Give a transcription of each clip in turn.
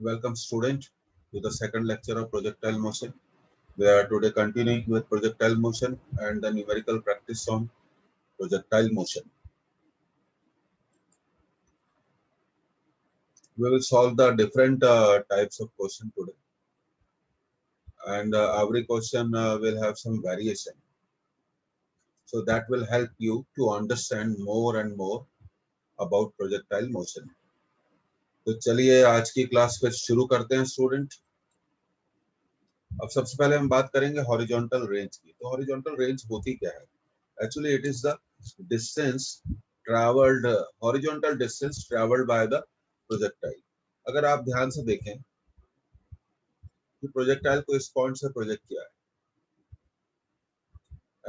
Welcome student to the second lecture of projectile motion. We are today continuing with projectile motion and the numerical practice on projectile motion. We will solve the different types of question today, and every question will have some variation. So that will help you to understand more and more about projectile motion. तो चलिए आज की class फिर शुरू करते हैं student. अब सबसे पहले हम बात करेंगे हॉरिजॉन्टल रेंज की। तो हॉरिजॉन्टल रेंज होती क्या है? Actually, it is the distance traveled, horizontal distance traveled by the projectile. अगर आप ध्यान से देखें कि प्रोजेक्टाइल को इस पॉइंट से प्रोजेक्ट किया है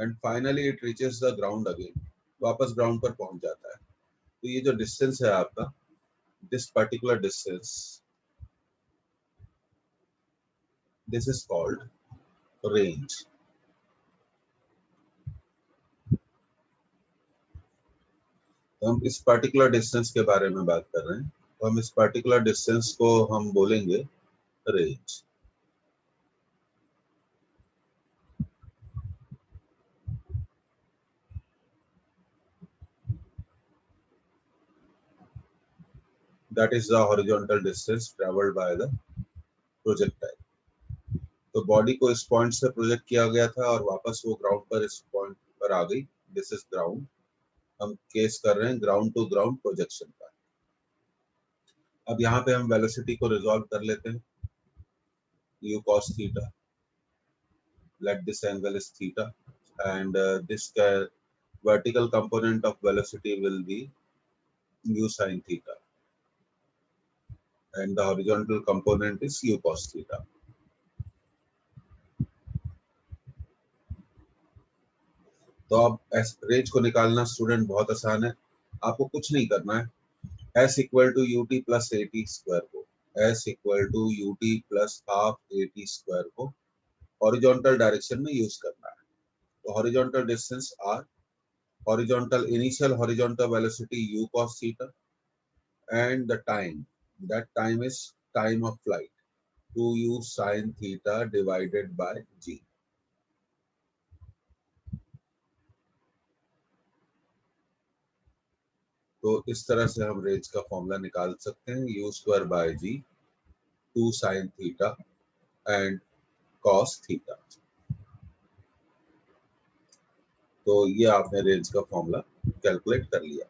and finally it reaches the ground again, वापस ग्राउंड पर पहुंच जाता है। तो ये जो डिस्टेंस है आपका, this particular distance, this is called range. तो हम इस पर्टिकुलर डिस्टेंस के बारे में बात कर रहे हैं, तो हम इस पर्टिकुलर डिस्टेंस को हम बोलेंगे range. That is the horizontal distance traveled by the projectile. तो बॉडी को इस पॉइंट से प्रोजेक्ट किया गया था और वापस वो ग्राउंड पर इस पॉइंट पर आ गई। This is ground. हम केस कर रहे हैं ग्राउंड टू ग्राउंड प्रोजेक्शन का। अब यहाँ पे हम वेलोसिटी को रिजॉल्व कर लेते हैं। u cos theta, let this angle is theta, and this vertical component of velocity will be u sin theta, and the horizontal component is u cos theta. तो अब रेंज को निकालना स्टूडेंट बहुत आसान है। आपको कुछ नहीं करना है, S equal to u t plus a t square को, S equal to u t plus half a t square को हॉरिजॉन्टल डायरेक्शन में यूज करना है। तो horizontal distance r, horizontal initial horizontal velocity u cos theta, and the time, that time is time of flight, 2u sin theta divided by g। तो इस तरह से हम रेंज का फॉर्मूला निकाल सकते हैं, u square bye g, 2 sin theta and cos theta. तो ये आपने रेंज का फॉर्मूला कैलकुलेट कर लिया,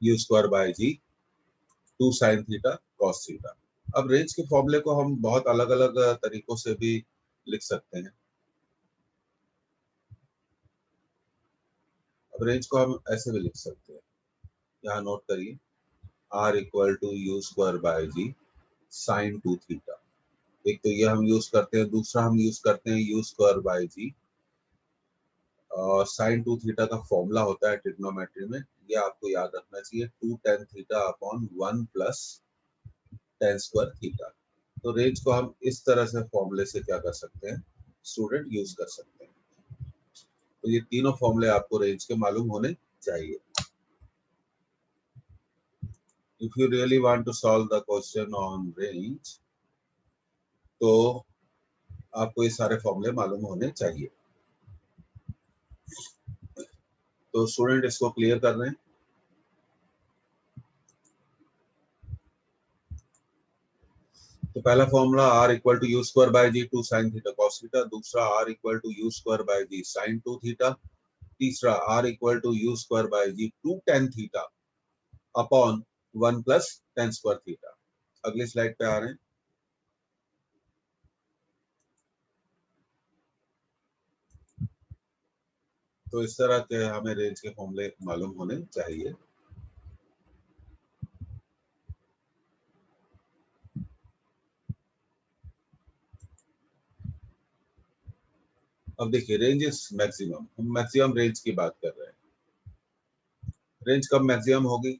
u square bye g, 2 sin theta cos theta. अब रेंज के फॉर्मूले को हम बहुत अलग अलग तरीकों से भी लिख सकते हैं। अब रेंज को हम ऐसे भी लिख सकते हैं, यहाँ नोट करिए, r equal to u square by g sine 2 theta. एक तो ये हम यूज करते हैं, दूसरा हम यूज करते हैं यू स्क्वायर बाय जी, और साइन 2 थीटा का फॉर्मूला होता है ट्रिग्नोमेट्री में, ये आपको याद रखना चाहिए, 2 tan theta upon 1 plus tan square theta. तो रेंज को हम इस तरह से फॉर्मूले से क्या कर सकते हैं स्टूडेंट, यूज कर सकते हैं। तो ये तीनों फॉर्मूले आपको रेंज के मालूम होने चाहिए। If you really want to solve the question on range, तो आपको ये सारे फॉर्मूले मालूम होने चाहिए। तो स्टूडेंट इसको क्लियर कर रहे हैं। तो पहला formula r equal to u square by ji 2 sin theta cos theta, दूसरा r equal to u square by g sin 2 theta, तीसरा r equal to u square by ji 2 tan theta upon 1 plus tan square theta. अगली slide पे आ रहे हैं। तो इस तरह के हमें रेंज के फॉर्मूले मालूम होने चाहिए। अब देखिए, रेंज इज मैक्सिमम, हम मैक्सिमम रेंज की बात कर रहे हैं। रेंज कब मैक्सिमम होगी?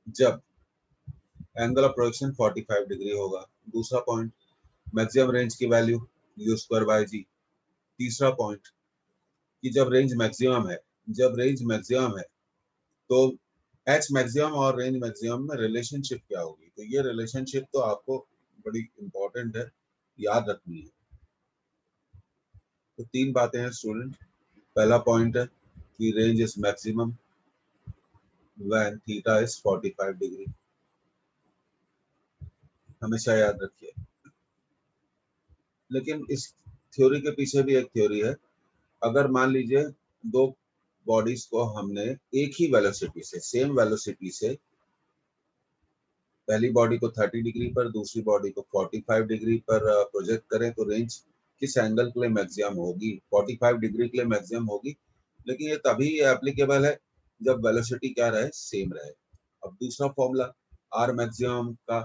जब एंगल ऑफ प्रोजेक्शन 45 डिग्री होगा। दूसरा पॉइंट, मैक्सिमम रेंज की वैल्यू यू स्क्वायर बाय जी। तीसरा पॉइंट कि जब रेंज मैक्सिमम है, जब रेंज मैक्सिमम है तो एच मैक्सिमम और रेंज मैक्सिमम में रिलेशनशिप क्या होगी, तो ये रिलेशनशिप तो आपको बड़ी इंपॉर्टेंट है, याद रखनी है। तो तीन बातें हैं स्टूडेंट। पहला पॉइंट है कि range is maximum when theta is 45 degree, हमेशा याद रखिए। लेकिन इस थ्योरी के पीछे भी एक थ्योरी है। अगर मान लीजिए दो बॉडीज को हमने एक ही वेलोसिटी से, सेम वेलोसिटी से, पहली बॉडी को 30 डिग्री पर, दूसरी बॉडी को 45 डिग्री पर प्रोजेक्ट करें, तो रेंज किस एंगल के लिए मैक्सिमम होगी? 45 डिग्री के लिए मैक्सिमम होगी। लेकिन ये तभी एप्लीकेबल है जब वेलोसिटी क्या रहे? सेम रहे। अब दूसरा फॉर्मूला आर मैक्सिमम का,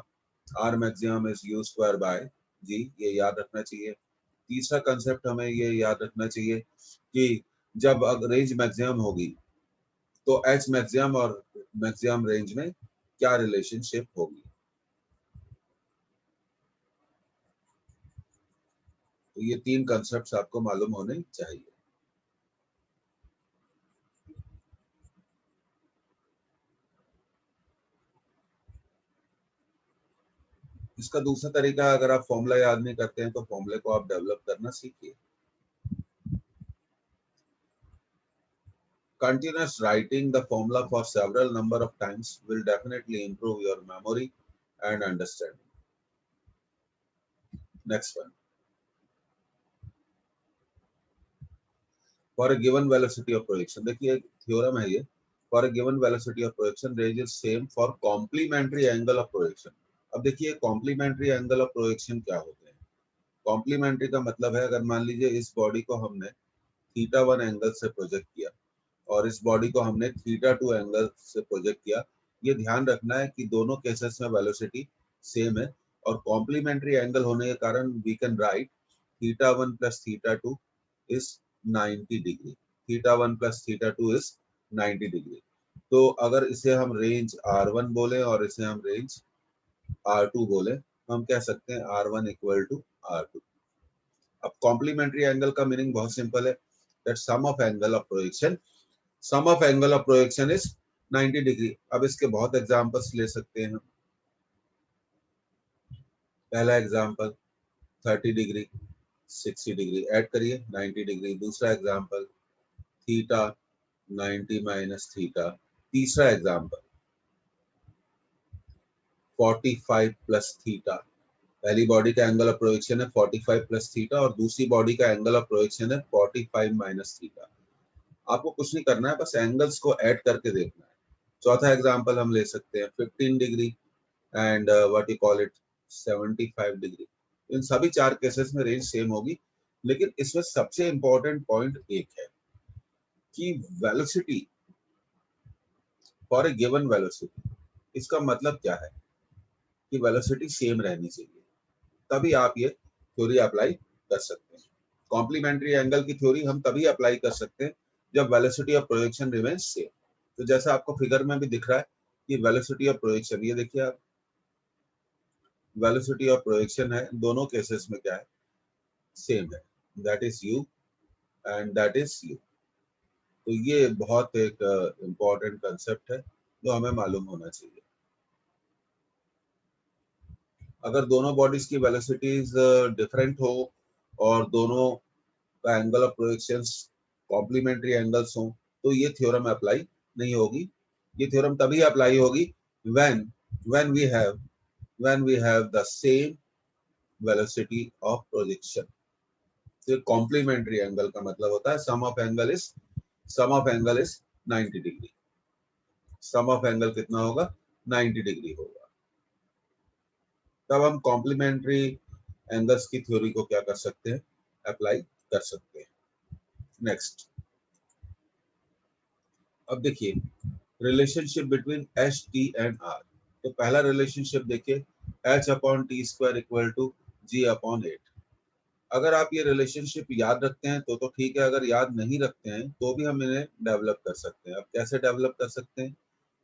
R maximum is u square by g, ये याद रखना चाहिए। तीसरा कंसेप्ट हमें ये याद रखना चाहिए कि जब रेंज मैक्सिमम होगी तो एच मैक्सिमम और मैक्सिमम रेंज में क्या रिलेशनशिप होगी। तो ये तीन कंसेप्ट्स आपको मालूम होने चाहिए। इसका दूसरा तरीका, अगर आप फॉर्मूला याद नहीं करते हैं तो फॉर्मूले को आप डेवलप करना सीखिए। Continuous writing the formula for several number of times will definitely improve your memory and understanding. Next one. For a given velocity of projection, देखिए थ्योरम है ये। For a given velocity of projection, range is same for complementary angle of projection. अब देखिए complementary angle of projection क्या होते हैं। Complementary का मतलब है, अगर मान लीजिए इस बॉडी को हमने थीटा 1 एंगल से प्रोजेक्ट किया और इस बॉडी को हमने थीटा 2 एंगल से प्रोजेक्ट किया, ये ध्यान रखना है कि दोनों केसेस में वेलोसिटी सेम है और कॉम्प्लीमेंट्री एंगल होने के कारण we can write theta 1 plus theta 2 is 90 degree. Theta 1 plus theta 2 is 90 degree. तो अगर इसे हम रेंज R1 बोले और इसे हम रेंज R2 बोले, तो हम कह सकते हैं R1 इक्वल टू R2। अब कॉम्प्लीमेंट्री एंगल का मीनिंग बहुत सिंपल है, that sum of angle of projection, sum of angle of projection is 90 degree. अब इसके बहुत एग्जांपल्स ले सकते हैं हम। पहला एग्जांपल 30 डिग्री, 60 डिग्री, ऐड करिए 90 डिग्री। दूसरा एग्जांपल थीटा 90 माइनस थीटा। तीसरा एग्जांपल 45 प्लस थीटा। पहली बॉडी का एंगल ऑफ प्रोजेक्शन है 45 प्लस थीटा और दूसरी बॉडी का एंगल ऑफ प्रोजेक्शन है 45 माइनस थीटा। आपको कुछ नहीं करना है, बस एंगल्स को ऐड करके देखना है। चौथा एग्जांपल हम ले सकते हैं 15 degree and what you call it 75 degree. इन सभी चार केसेस में रेंज सेम होगी, लेकिन इसमें सबसे इंपॉर्टेंट पॉइंट एक है कि velocity for a given velocity, इसका मतलब क्या है कि वेलोसिटी सेम रहनी चाहिए, तभी आप ये थ्योरी अप्लाई कर सकते हैं। कॉम्प्लीमेंट्री एंगल की थ्योरी हम तभी अप्लाई कर सकते हैं जब velocity of projection remains same. तो जैसा आपको फिगर में भी दिख रहा है कि वेलोसिटी ऑफ प्रोजेक्शन, ये देखिए आप, वेलोसिटी ऑफ प्रोजेक्शन है, दोनों केसेस में क्या है? सेम है, that is you and that is you. तो ये बहुत एक इम्पॉर्टेंट कंसेप्ट है जो हमें मालूम होना चाहिए। अगर दोनों बॉडीज की वेलोसिटीज डिफरेंट हो और दोनों का angle of projection complementary angles हो, तो ये थ्योरम अप्लाई नहीं होगी। ये थ्योरम तभी अप्लाई होगी when when we have the same velocity of projection. तो कॉम्प्लीमेंट्री एंगल का मतलब होता है sum of angle is 90 degree. Sum of angle कितना होगा? 90 डिग्री होगा। तब हम कॉम्प्लीमेंट्री एंगल्स की थ्योरी को क्या कर सकते हैं? अप्लाई कर सकते हैं। नेक्स्ट, अब देखिए relationship between h t and r. तो पहला रिलेशनशिप देखिए, h upon T square equal to ji upon 8। अगर आप ये रिलेशनशिप याद रखते हैं तो ठीक है, अगर याद नहीं रखते हैं तो भी हम इन्हें डेवलप कर सकते हैं। अब कैसे डेवलप कर सकते हैं?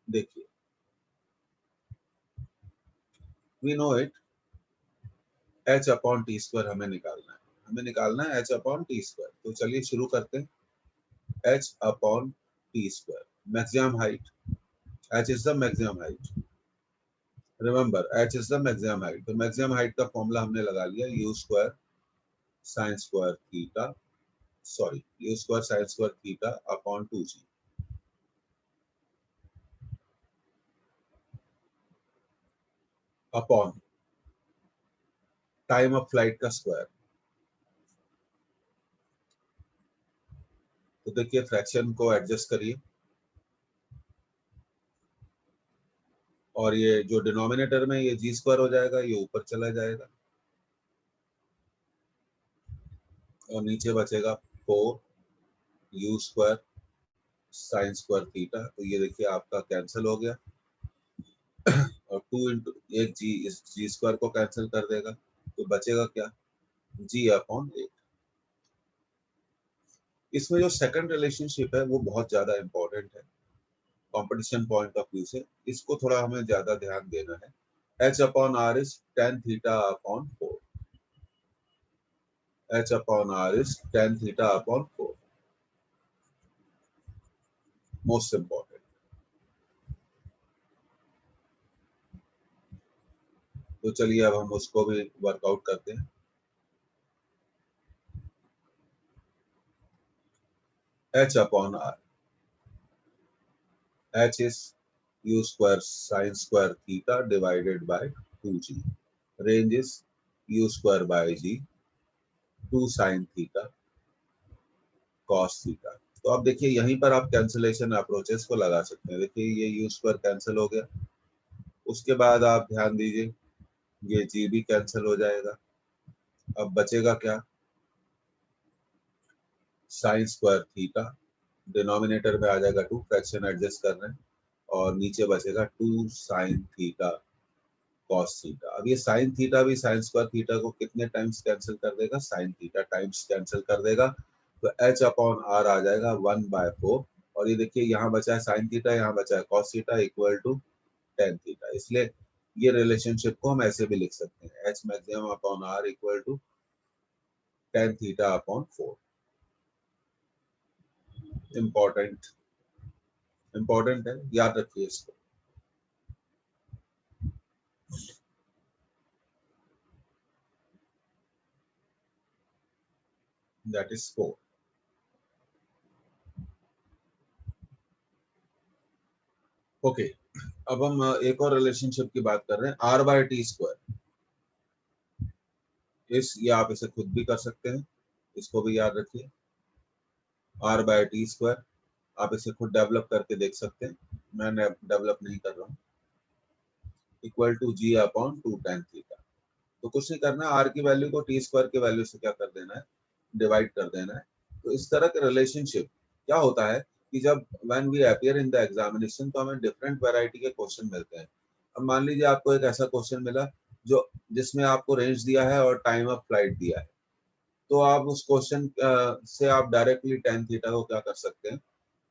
देखिए, we know it, H upon T square हमें निकालना है। हमें निकालना है एच अपॉन टी स्क्वायर। तो चलिए शुरू करते हैं। H upon T square, maximum height h is the maximum height. Remember h is the maximum height. तो maximum height का फॉर्मूला हमने लगा लिया u square sign square theta, sorry u square sign square theta upon 2g upon time of flight का square. तो देखिए fraction को adjust करिए और ये जो डिनोमिनेटर में ये जी स्क्वायर हो जाएगा, ये ऊपर चला जाएगा और नीचे बचेगा 4 you square sine square theta. तो ये देखिए आपका कैंसिल हो गया और 2 इंटू एक जी इस जी स्क्वायर को कैंसिल कर देगा, तो बचेगा क्या, जी अपॉन 8। इसमें जो सेकंड रिलेशनशिप है वो बहुत ज्यादा इंपॉर्टेंट है कंपटीशन पॉइंट ऑफ व्यू से, इसको थोड़ा हमें ज्यादा ध्यान देना है। h upon R is tan theta upon 4, h upon R is tan theta upon 4, most important. तो चलिए अब हम उसको भी वर्कआउट करते हैं। h upon R, h is u square sin square theta divided by 2g, range is u square by g 2 sin theta cos theta। तो अब देखिए यहीं पर आप कैंसिलेशन अप्रोचेस को लगा सकते हैं। देखिए ये u स्क्वायर कैंसिल हो गया, उसके बाद आप ध्यान दीजिए ये g भी कैंसिल हो जाएगा। अब बचेगा क्या, साइन स्क्वायर थीटा, डिनोमिनेटर में आ जाएगा 2, फ्रैक्शन एडजस्ट कर रहे हैं, और नीचे बचेगा 2 साइन थीटा कॉस थीटा। अब ये साइन थीटा भी साइन स्क्वायर थीटा को कितने टाइम्स कैंसिल कर देगा, साइन थीटा टाइम्स कैंसिल कर देगा। तो h अपॉन आर आ जाएगा 1/4, और ये देखिए यहाँ बचा है साइन थीटा, यहाँ बचा है cos theta equal to tan theta. इसलिए ये रिलेशनशिप को हम ऐसे भी लिख सकते हैं, h maximum upon R equal to tan theta upon 4। Important important है, याद रखिए इसको। That is 4। ओके, अब हम एक और रिलेशनशिप की बात कर रहे हैं, आर बाय टी स्क्वायर। ये आप इसे खुद भी कर सकते हैं, इसको भी याद रखिए, आर बाय टी स्क्वायर। आप इसे खुद डेवलप करके देख सकते हैं, मैं डेवलप नहीं कर रहा हूँ। Equal to ji upon 2 tan theta. तो कुछ नहीं करना, आर की वैल्यू को टी स्क्वायर की वैल्यू से क्या कर देना है, डिवाइड कर देना है। तो इस तरह के रिलेशनशिप क्या होता है कि जब when we appear in the examination तो हमें डिफरेंट वैरायटी के क्वेश्चन मिलते हैं। अब मान लीजिए आपको एक ऐसा क्वेश्चन मिला जो जिसमें आपको रेंज दिया है और टाइम ऑफ फ्लाइट दिया है, तो आप उस क्वेश्चन से आप डायरेक्टली tan थीटा को क्या कर सकते हैं,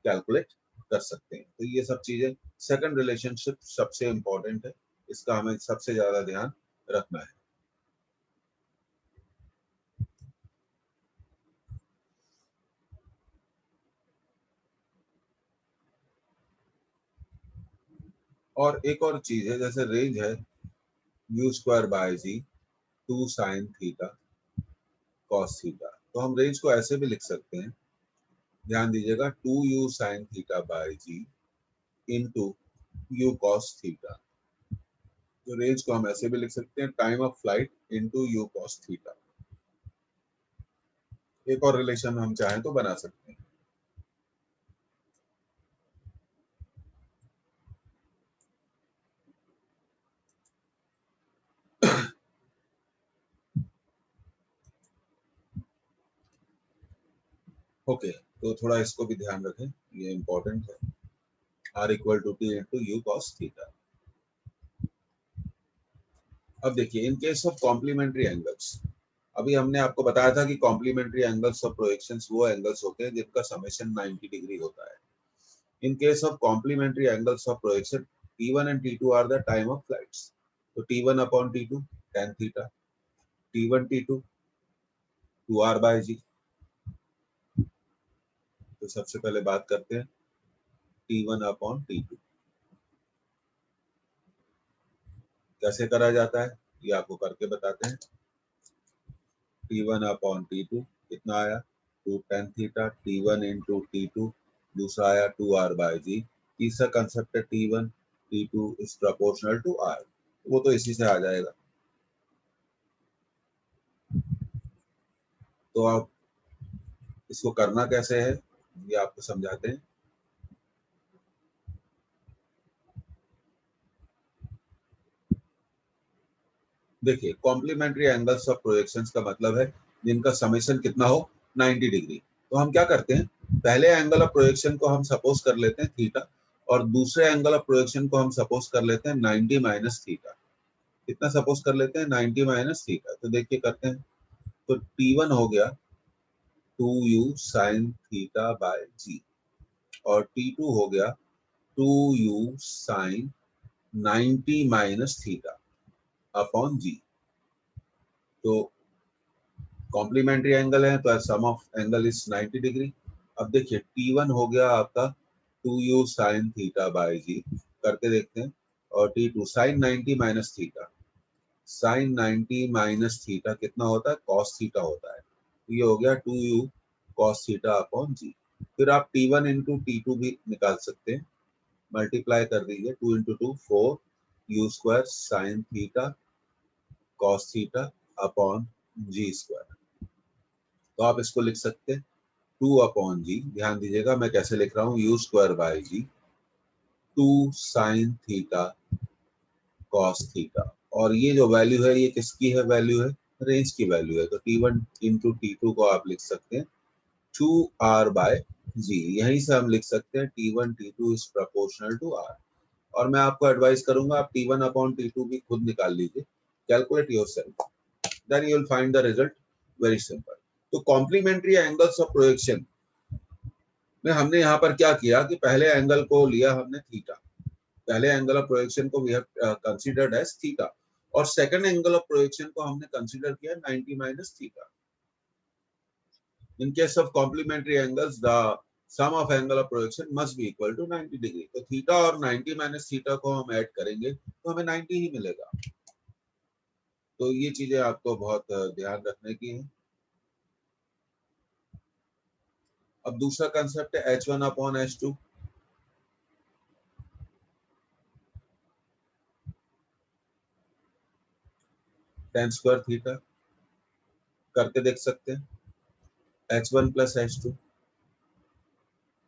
कैलकुलेट कर सकते हैं। तो ये सब चीजें, सेकंड रिलेशनशिप सबसे इंपॉर्टेंट है, इसका हमें सबसे ज्यादा ध्यान रखना है। और एक और चीज है, जैसे रेंज है U square by ji 2 sine theta cos theta, तो हम रेंज को ऐसे भी लिख सकते हैं, ध्यान दीजिएगा, 2u sine theta by G into you cos theta. तो रेंज को हम ऐसे भी लिख सकते हैं, time of flight into you cos theta. एक और रिलेशन हम चाहें तो बना सकते हैं। ओके, तो थोड़ा इसको भी ध्यान रखें, ये इंपॉर्टेंट है। R equal to T into you cos theta. अब देखिए in case of complementary angles, अभी हमने आपको बताया था कि कॉम्प्लीमेंट्री एंगल्स ऑफ प्रोजेक्शंस वो एंगल्स होते हैं जिनका समेशन 90 डिग्री होता है। In case of complementary angles of projection T1 and T2 are the time of flights. तो T1 upon T2 tan theta, T1 T2 2R by G। तो सबसे पहले बात करते हैं T1 upon T2। कैसे करा जाता है ये आपको करके बताते हैं। T1 अपॉन T2 कितना आया 2 tan theta, T1 into T2, दूसरा आया 2R बाय जी। तीसरा कंसेप्ट है T1 T2 is proportional to R, वो तो इसी से आ जाएगा। तो आप इसको करना कैसे है ये आपको समझाते हैं। देखिए कॉम्प्लीमेंट्री एंगल्स ऑफ प्रोजेक्शंस का मतलब है जिनका समेशन कितना हो 90 डिग्री। तो हम क्या करते हैं, पहले एंगल ऑफ प्रोजेक्शन को हम सपोज कर लेते हैं थीटा, और दूसरे एंगल ऑफ प्रोजेक्शन को हम सपोज कर लेते हैं 90 माइनस थीटा। कितना सपोज कर लेते हैं 90 माइनस थीटा। तो देखिए करते हैं, तो T1 हो गया 2u साइन थीटा बाय जी, और T2 हो गया 2u sine 90 minus theta upon g. तो कॉम्प्लीमेंट्री एंगल है तो sum of angle is 90 degree. अब देखिए T1 हो गया आपका 2u साइन थीटा बाय जी, करके देखते हैं, और T2 sine 90 minus theta, sine 90 minus theta कितना होता है कॉस थीटा होता है। तो ये हो गया 2u कॉस थीटा अपॉन जी। फिर आप T1 इंटू T2 भी निकाल सकते हैं, मल्टीप्लाई कर दीजिए, 2 into 2 4 u square sine theta cos theta upon g square. तो आप इसको लिख सकते हैं 2 अपॉन जी, ध्यान दीजिएगा मैं कैसे लिख रहा हूँ, U square by ji 2 sine theta cos theta. और ये जो वैल्यू है ये किसकी है, वैल्यू है रेंज की वैल्यू है। तो T1 इंटू T2 को आप लिख सकते हैं 2R बाय जी। यहीं से हम लिख सकते हैं T1 T2 is proportional to R। और मैं आपको एडवाइस करूंगा आप T1 अपॉन T2 भी खुद निकाल लीजिए, calculate yourself, then you will find the result very simple. तो कॉम्प्लीमेंट्री एंगल्स ऑफ प्रोजेक्शन में हमने यहाँ पर क्या किया कि पहले एंगल को लिया हमने थीटा, पहले एंगल ऑफ प्रोजेक्शन को we have considered as theta, और सेकंड एंगल ऑफ प्रोजेक्शन को हमने कंसीडर किया 90 minus theta. In case of complementary angles the sum of angle of projection must be equal to 90 degree. तो theta और 90 minus theta को हम add करेंगे तो हमें 90 ही मिलेगा। तो ये चीजें आपको बहुत ध्यान रखने की है। अब दूसरा कंसेप्ट है H1 upon H2। tan square theta करके देख सकते हैं, H1 plus H2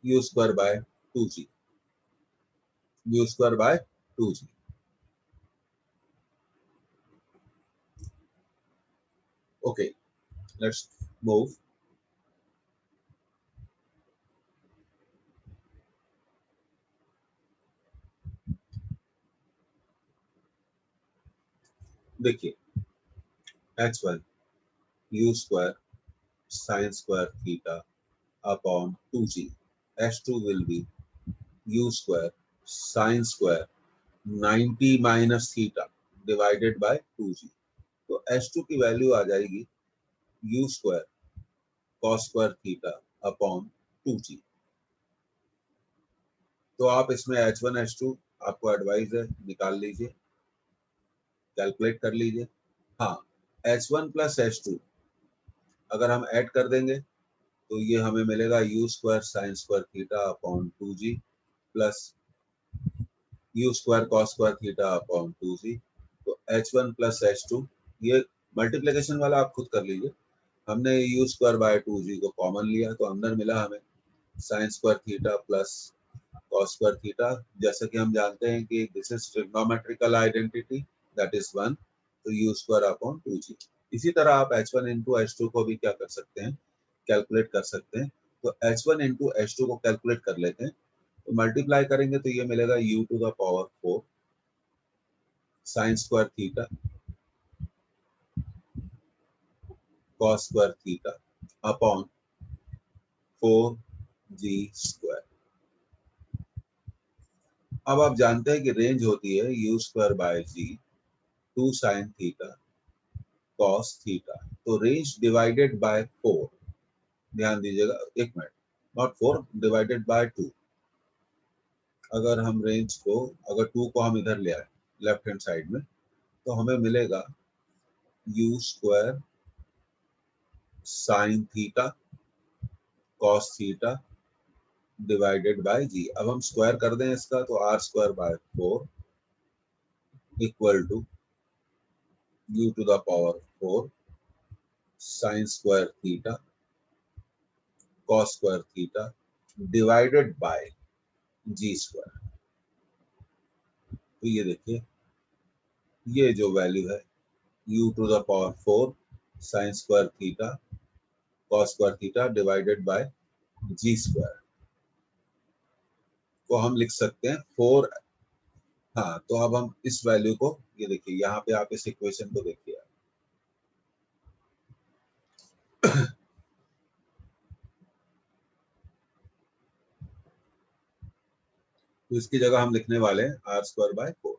you square bye 2g, you square bye 2g। Okay let's move. देखिए H1 you square sine square theta upon 2g, H2 will be you square sine square 90 minus theta divided bye 2g। तो H2 की value आ जाएगी you square cos square theta upon 2g। तो आप इसमें H1 H2 आपको advice है निकाल लीजिए, कैलकुलेट कर लीजिए। हाँ H1 प्लस H2 अगर हम ऐड कर देंगे तो ये हमें मिलेगा you square sine square theta upon 2g plus you square cos square theta upon 2g। तो H1 प्लस H2, ये मल्टीप्लिकेशन वाला आप खुद कर लीजिए। हमने यू स्क्वायर बाय 2g को कॉमन लिया तो अंदर मिला हमें sign square theta plus cos square theta. जैसे कि हम जानते हैं कि this is trigonometrical identity that is 1, तो यू स्क्वायर अपॉन 2g। इसी तरह आप H1 इंटू H2 को भी क्या कर सकते हैं, कैलकुलेट कर सकते हैं। तो H1 इंटू H2 को कैलकुलेट कर लेते हैं, तो मल्टीप्लाई करेंगे तो ये मिलेगा u to the power 4 sine square theta cos square theta upon 4g square. अब आप जानते हैं कि रेंज होती है U square by ji 2 sine theta cos theta. तो रेंज डिवाइडेड बाय 4, ध्यान दीजिएगा एक मिनट, नॉट 4 डिवाइडेड बाय 2। अगर हम रेंज को, अगर 2 को हम इधर ले आए लेफ्ट हैंड साइड में, तो हमें मिलेगा u square sine theta cos theta divided by g. अब हम स्क्वायर कर दें इसका तो r square by 4 equal to u to the power 4 sine square theta cos square theta divided by g square. तो ये देखिए, ये जो वैल्यू है u to the power 4 sine square theta cos square theta divided by g square को हम लिख सकते हैं 4। हाँ, तो अब हम इस वैल्यू को, ये देखिए यहाँ पे आप इस इक्वेशन को देखिए, तो इसकी जगह हम लिखने वाले हैं आर स्क्वायर बाय 4।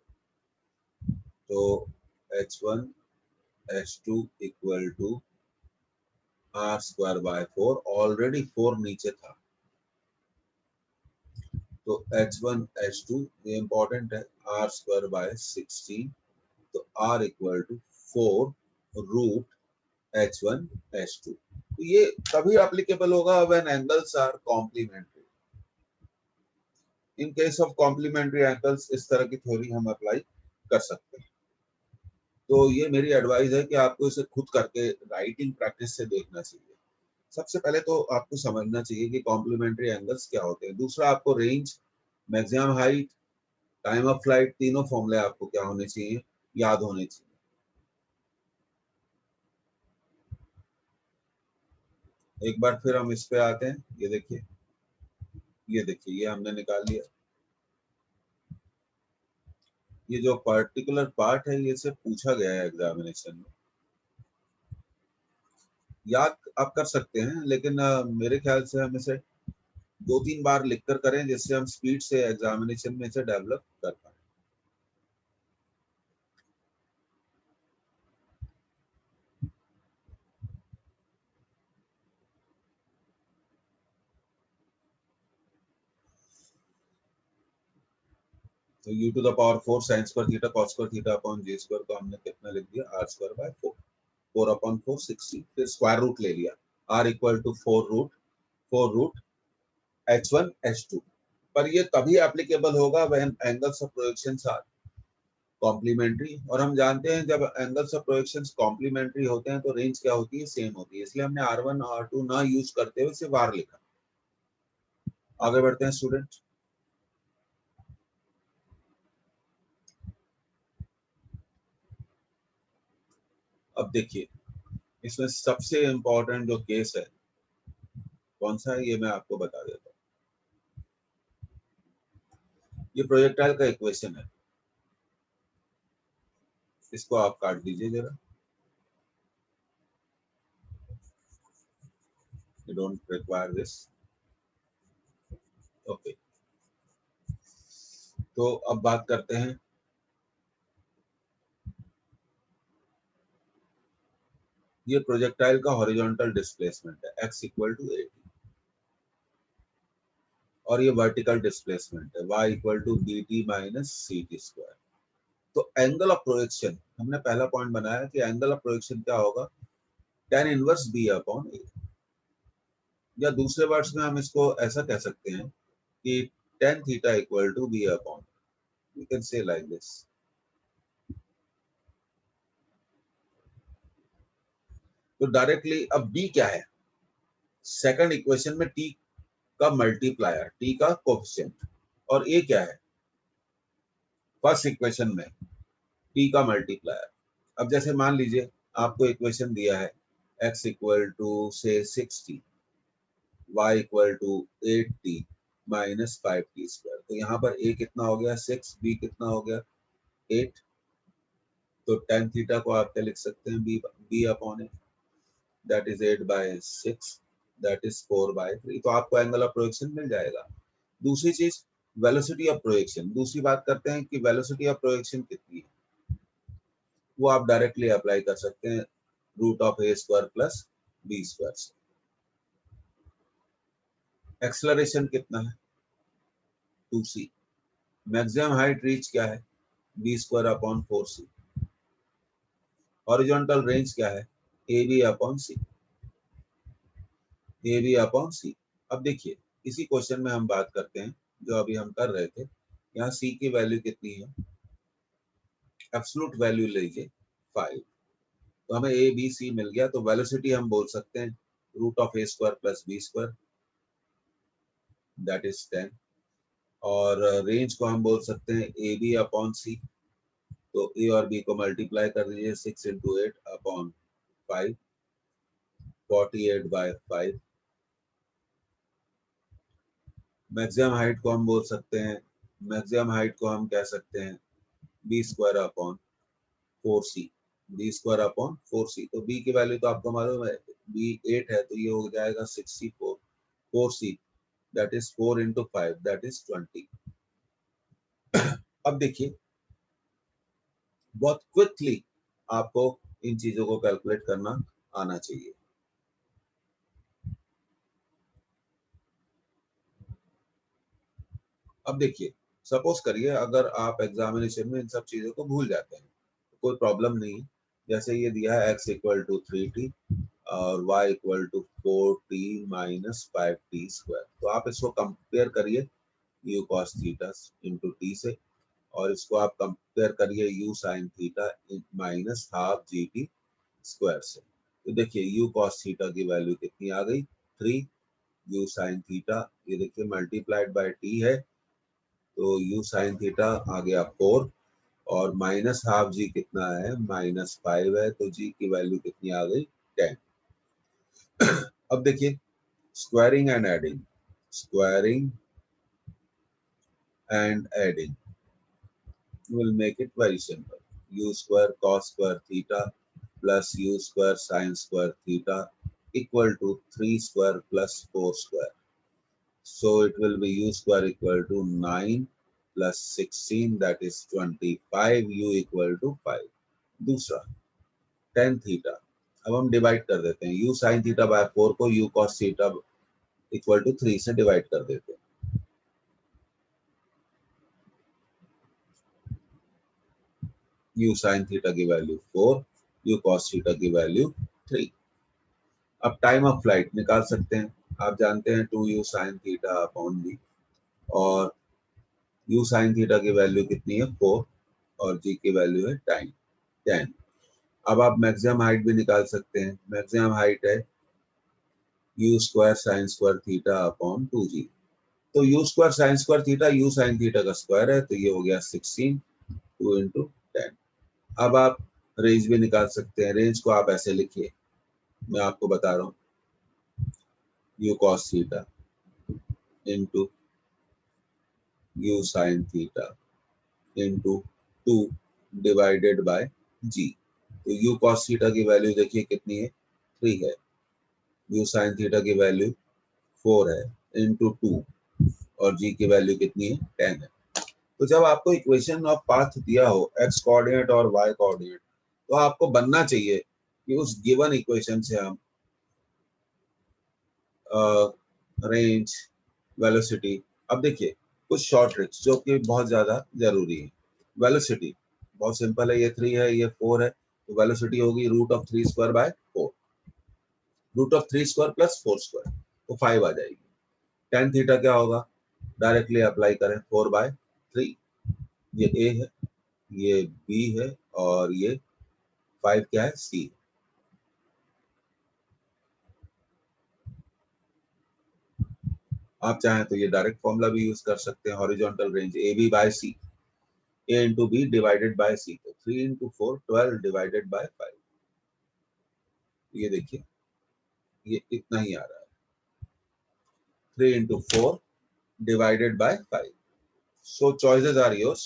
तो h1 h2 equal to R square by 4, already 4 नीचे था, तो h1 h2 ये इंपॉर्टेंट है, आर स्क्वायर बाय 16, तो r equal to 4 root h1 h2। तो ये तभी एप्लीकेबल होगा when angles are complementary. In case of complementary angles इस तरह की थ्योरी हम अप्लाई कर सकते हैं। तो ये मेरी एडवाइस है कि आपको इसे खुद करके राइटिंग प्रैक्टिस से देखना चाहिए। सबसे पहले तो आपको समझना चाहिए कि कॉम्प्लीमेंट्री एंगल्स क्या होते हैं। दूसरा, आपको range, maximum height, time of flight, तीनों फॉर्मूले आपको क्या होने चाहिए, याद होने चाहिए। एक बार फिर हम इस पे आते हैं, ये देखिए, ये हमने निकाल लिया। ये जो पर्टिकुलर पार्ट है ये से पूछा गया है एग्जामिनेशन में, याद आप कर सकते हैं, लेकिन मेरे ख्याल से हम इसे 2-3 बार लिखकर करें जिससे हम स्पीड से एग्जामिनेशन में इसे डेवलप कर पाए। तो u to the power 4 sine square theta cos square theta upon G square को हमने कितना लिख दिया, r स्क्वायर बाय 4, 4 अपॉन 4 60, फिर स्क्वायर रूट ले लिया, r equal to 4 root h1 h2। पर ये तभी एप्लीकेबल होगा when angles of projections are complementary, और हम जानते हैं जब एंगल्स ऑफ प्रोजेक्शंस कॉम्प्लीमेंट्री होते हैं तो रेंज क्या होती है, सेम होती है, इसलिए हमने r1 r2 ना यूज करते हुए सिर्फ r लिखा। आगे बढ़ते हैं स्टूडेंट। अब देखिए, इसमें सबसे इंपॉर्टेंट जो केस है कौन सा है, ये मैं आपको बता देता हूँ। ये प्रोजेक्टाइल का इक्वेशन है, इसको आप काट दीजिए जरा, you don't require this. Okay, तो अब बात करते हैं, ये प्रोजेक्टाइल का हॉरिजॉन्टल डिस्प्लेसमेंट है x इक्वल टू 80, और ये वर्टिकल डिस्प्लेसमेंट है y equal to bt minus ct square. तो एंगल ऑफ प्रोजेक्शन, हमने पहला पॉइंट बनाया कि एंगल ऑफ प्रोजेक्शन क्या होगा, tan inverse b upon a, या दूसरे वर्ड्स में हम इसको ऐसा कह सकते हैं कि tan theta equal to b upon, you can say like this. तो डायरेक्टली अब b क्या है, सेकंड इक्वेशन में t का मल्टीप्लायर, t का कोफिशिएंट, और a क्या है फर्स्ट इक्वेशन में, t का मल्टीप्लायर। अब जैसे मान लीजिए आपको इक्वेशन दिया है x इक्वल टू से 60, y equal to 8t minus 5t square, तो यहाँ पर a कितना हो गया 6, b कितना हो गया 8, तो tan थीटा को आप क्या लिख सकते हैं, b upon a, that is 8 by 6, that is 4 by 3। तो आपको एंगल ऑफ प्रोजेक्शन मिल जाएगा। दूसरी चीज, वेलोसिटी ऑफ प्रोजेक्शन, दूसरी बात करते हैं कि वेलोसिटी ऑफ प्रोजेक्शन कितनी है, वो आप डायरेक्टली अप्लाई कर सकते हैं root of A square plus B square से। एक्सेलरेशन कितना है 2c, मैक्सिमम हाइट रीच क्या है b square upon 4c, horizontal range क्या है? A b upon c, a b upon c. अब देखिए इसी क्वेश्चन में हम बात करते हैं जो अभी हम कर रहे थे। यहाँ सी की वैल्यू कितनी है? एब्सोल्यूट वैल्यू लीजिए 5, तो हमें ए बी सी मिल गया। तो वेलोसिटी हम बोल सकते हैं root of A square plus B square, that is 10। और रेंज को हम बोल सकते हैं ए बी अपॉन सी, तो ए और बी को मल्टीप्लाई कर दीजिए, 6 इंटू 8 अपॉन 5, 48/5। मैक्सिमम हाइट को हम बोल सकते हैं, मैक्सिमम हाइट को हम कह सकते हैं B square upon 4c, B square upon 4c। तो बी की वैल्यू तो आपको मालूम है, बी 8 है, तो ये हो जाएगा 64, 4c that is 4 into 5 that is 20। अब देखिए बहुत क्विकली आपको इन चीजों को कैलकुलेट करना आना चाहिए। अब देखिए सपोज करिए अगर आप एग्जामिनेशन में इन सब चीजों को भूल जाते हैं तो कोई प्रॉब्लम नहीं है। जैसे ये दिया है x इक्वल टू 3t और y equal to 4t minus 5t square, तो आप इसको कंपेयर करिए u cos theta into T से, और इसको आप कंपेयर करिए u sin theta minus half G T square से। तो देखिए u cos थीटा की वैल्यू कितनी आ गई? 3, u sin थीटा ये देखिए मल्टीप्लाइड बाय t है, तो u sin थीटा आ गया 4, और माइनस हाफ जी कितना है? माइनस 5 है, तो जी की वैल्यू कितनी आ गई? 10। अब देखिए squaring and adding, squaring and adding will make it very simple. U square cos square theta plus U square sin square theta equal to 3 square plus 4 square. So it will be U square equal to 9 plus 16 that is 25, U equal to 5. दूसरा tan theta, अब हम divide कर देते हैं, U sin theta by 4 को U cos theta equal to 3 से divide कर देते हैं। U sin थीटा की वैल्यू 4, U cos थीटा की वैल्यू 3। अब टाइम ऑफ फ्लाइट निकाल सकते हैं, आप जानते हैं 2u sin theta upon v, और u sin थीटा की वैल्यू कितनी है? 4, और g की वैल्यू है टाइम 10। अब आप मैक्सिमम हाइट भी निकाल सकते हैं, मैक्सिमम हाइट है u square sign square theta upon 2g। तो u square sign square theta u sin theta का स्क्वायर है, तो ये हो गया 16, 2 इंटू 10। अब आप रेंज भी निकाल सकते हैं, रेंज को आप ऐसे लिखिए, मैं आपको बता रहा हूँ, u cos theta into u sin theta into 2 divided by g। तो u cos थीटा की वैल्यू देखिए कितनी है? 3 है। u sin थीटा की वैल्यू 4 है इंटू 2, और g की वैल्यू कितनी है? 10 है। तो जब आपको इक्वेशन ऑफ पाथ दिया हो x कोऑर्डिनेट और y कोऑर्डिनेट, तो आपको बनना चाहिए कि उस गिवन इक्वेशन से हम रेंज, वेलोसिटी, अब देखिए कुछ शॉर्ट ट्रिक्स जो कि बहुत ज्यादा जरूरी है। वेलोसिटी बहुत सिंपल है, ये 3 है, ये 4 है, तो वेलोसिटी होगी root of 3 square by 4, root of 3 square plus 4 square, तो 5 आ जाएगी। tan थीटा क्या होगा? डायरेक्टली अप्लाई करें 4/3, ये a है, ये b है, और ये 5 क्या है? c। आप चाहें तो ये डायरेक्ट फॉर्मूला भी यूज कर सकते हैं, horizontal range a b by c, a into b divided by c, तो 3 इंटू 4 12 डिवाइडेड बाय 5, ये देखिए ये इतना ही आ रहा है, 3 into 4 divided by 5। So choices are yours.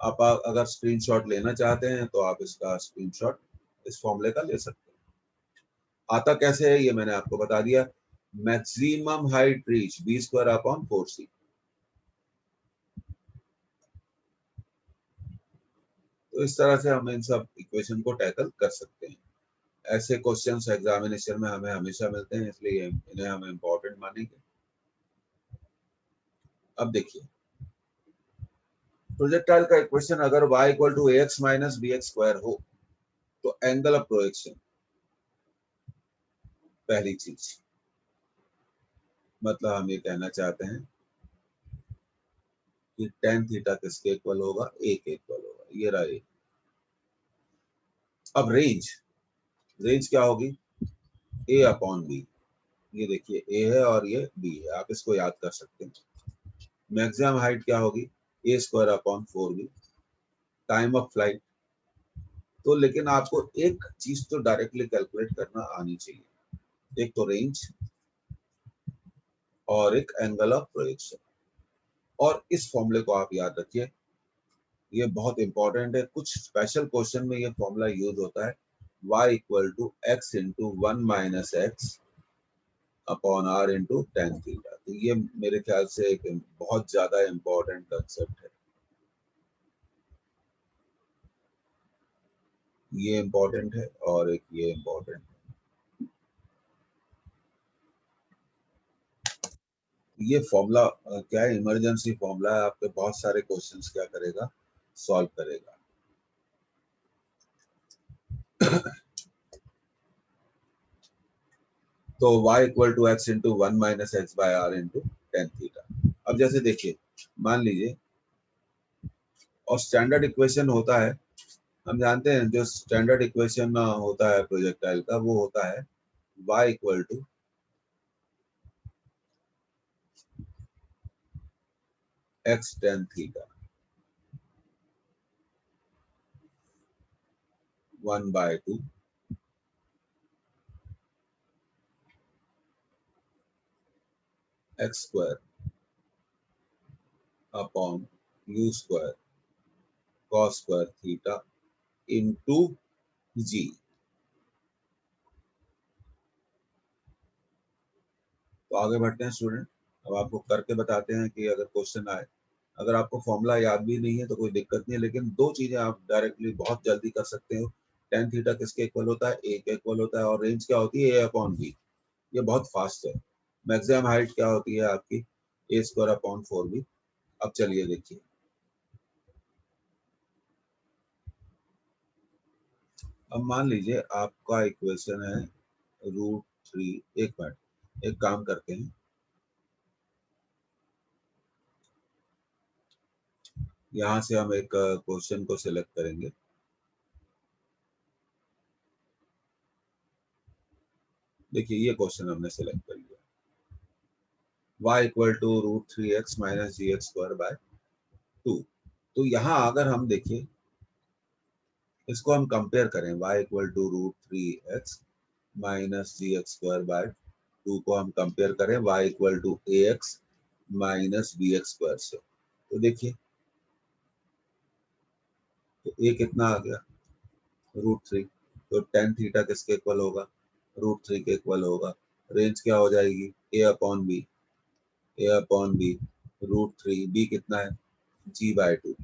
आप अगर स्क्रीनशॉट लेना चाहते हैं तो आप इसका स्क्रीनशॉट इस फॉर्मूले का ले सकते हैं। आता कैसे है ये मैंने आपको बता दिया, maximum height reach B square upon 4c। तो इस तरह से हम इन सब इक्वेशन को टैकल कर सकते हैं। ऐसे क्वेश्चंस एग्जामिनेशन में हमें हमेशा मिलते हैं, इसलिए इन्हें हम इम्पोर्टेंट मानेंगे। अब देखिए प्रोजेक्टाइल का इक्वेशन अगर y equal to ax minus bx square हो तो एंगल ऑफ प्रोजेक्शन, पहली चीज मतलब हम ये कहना चाहते हैं कि tan थीटा किसके इक्वल होगा, a के इक्वल होगा। ये रहा a। अब रेंज, रेंज क्या होगी, a अपॉन b। ये देखिए a है और ये b है, आप इसको याद कर सकते हैं। मैक्सिमम हाइट क्या होगी, a square upon 4b। Time of flight, तो लेकिन आपको एक चीज तो डायरेक्टली कैलकुलेट करना आनी चाहिए, एक तो रेंज और एक एंगल ऑफ प्रोजेक्शन। और इस फॉर्मूले को आप याद रखिए, ये बहुत इंपॉर्टेंट है। कुछ स्पेशल क्वेश्चन में ये फॉर्मूला यूज होता है, y equal to X into 1 - x upon r into tan theta. तो ये मेरे ख्याल से एक बहुत ज्यादा इंपॉर्टेंट कंसेप्ट है, ये इंपॉर्टेंट है और एक ये इंपॉर्टेंट है। ये फॉर्मूला क्या है, इमरजेंसी फॉर्मूला है, आपके बहुत सारे क्वेश्चंस क्या करेगा, सॉल्व करेगा। तो y equal to X into 1 - x/r into tan theta. अब जैसे देखिए, मान लीजिए, और स्टैंडर्ड इक्वेशन होता है, हम जानते हैं जो स्टैंडर्ड इक्वेशन होता है प्रोजेक्टाइल का, वो होता है y equal to x tan theta 1/2 x square upon you square cos square theta into g. तो आगे बढ़ते हैं स्टूडेंट। अब आपको करके बताते हैं कि अगर क्वेश्चन आए, अगर आपको फॉर्मूला याद भी नहीं है तो कोई दिक्कत नहीं है, लेकिन दो चीजें आप डायरेक्टली बहुत जल्दी कर सकते हो। टेन थीटा किसके इक्वल होता है, ए के इक्वल होता है, और रेंज क्या होती है, ए अपॉन बी। ये बहुत फास्ट है। मैक्सिमम हाइट क्या होती है आपकी, ए स्क्वायर अपॉन 4b। अब चलिए देखिए, अब मान लीजिए आपका इक्वेशन है √3। एक मिनट, एक काम करते हैं, यहां से हम एक क्वेश्चन को सिलेक्ट करेंगे। देखिए ये क्वेश्चन हमने सिलेक्ट कर लिया, y equal to √3x minus G X square by 2। तो यहाँ अगर हम देखिए, इसको हम कंपेयर करें, y equal to √3x minus G X square by 2 को हम कंपेयर करें y equal to ax minus B X square से, तो देखिए, तो a कितना आ गया, √3। तो टेन थीटा किसके इक्वल होगा, √3 के इक्वल होगा। रेंज क्या हो जाएगी, a upon B, A upon B √3, B कितना है, g/2।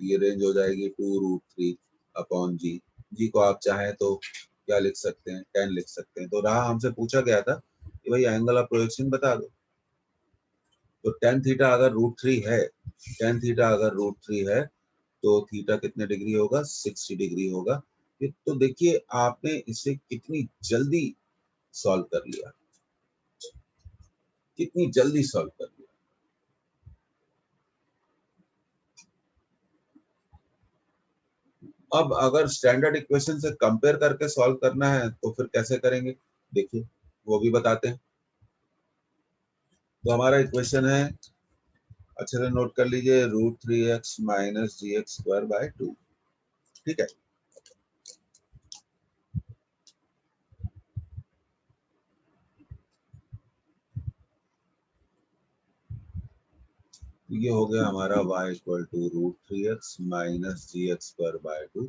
ये रेंज हो जाएगी 2√3 अपॉन जी। जी को आप चाहें तो क्या लिख सकते हैं, 10 लिख सकते हैं। तो रहा, हमसे पूछा गया था कि भाई एंगल ऑफ प्रोजेक्शन बता दो। तो टेन थीटा अगर √3 है, टेन थीटा अगर √3 है, तो थीटा कितने डिग्री होगा, 60 डिग्री होगा। तो देखिए आपने इसे कितनी जल्दी सॉल्व कर लिया, कितनी जल्दी सॉल्व कर लिया। अब अगर स्टैंडर्ड इक्वेशन से कंपेयर करके सॉल्व करना है तो फिर कैसे करेंगे, देखिए वो भी बताते हैं। तो हमारा इक्वेशन है, अच्छे से नोट कर लीजिए, √3x minus G X square by 2। ठीक है, ये हो गया हमारा y equal to √3x minus G X square by 2।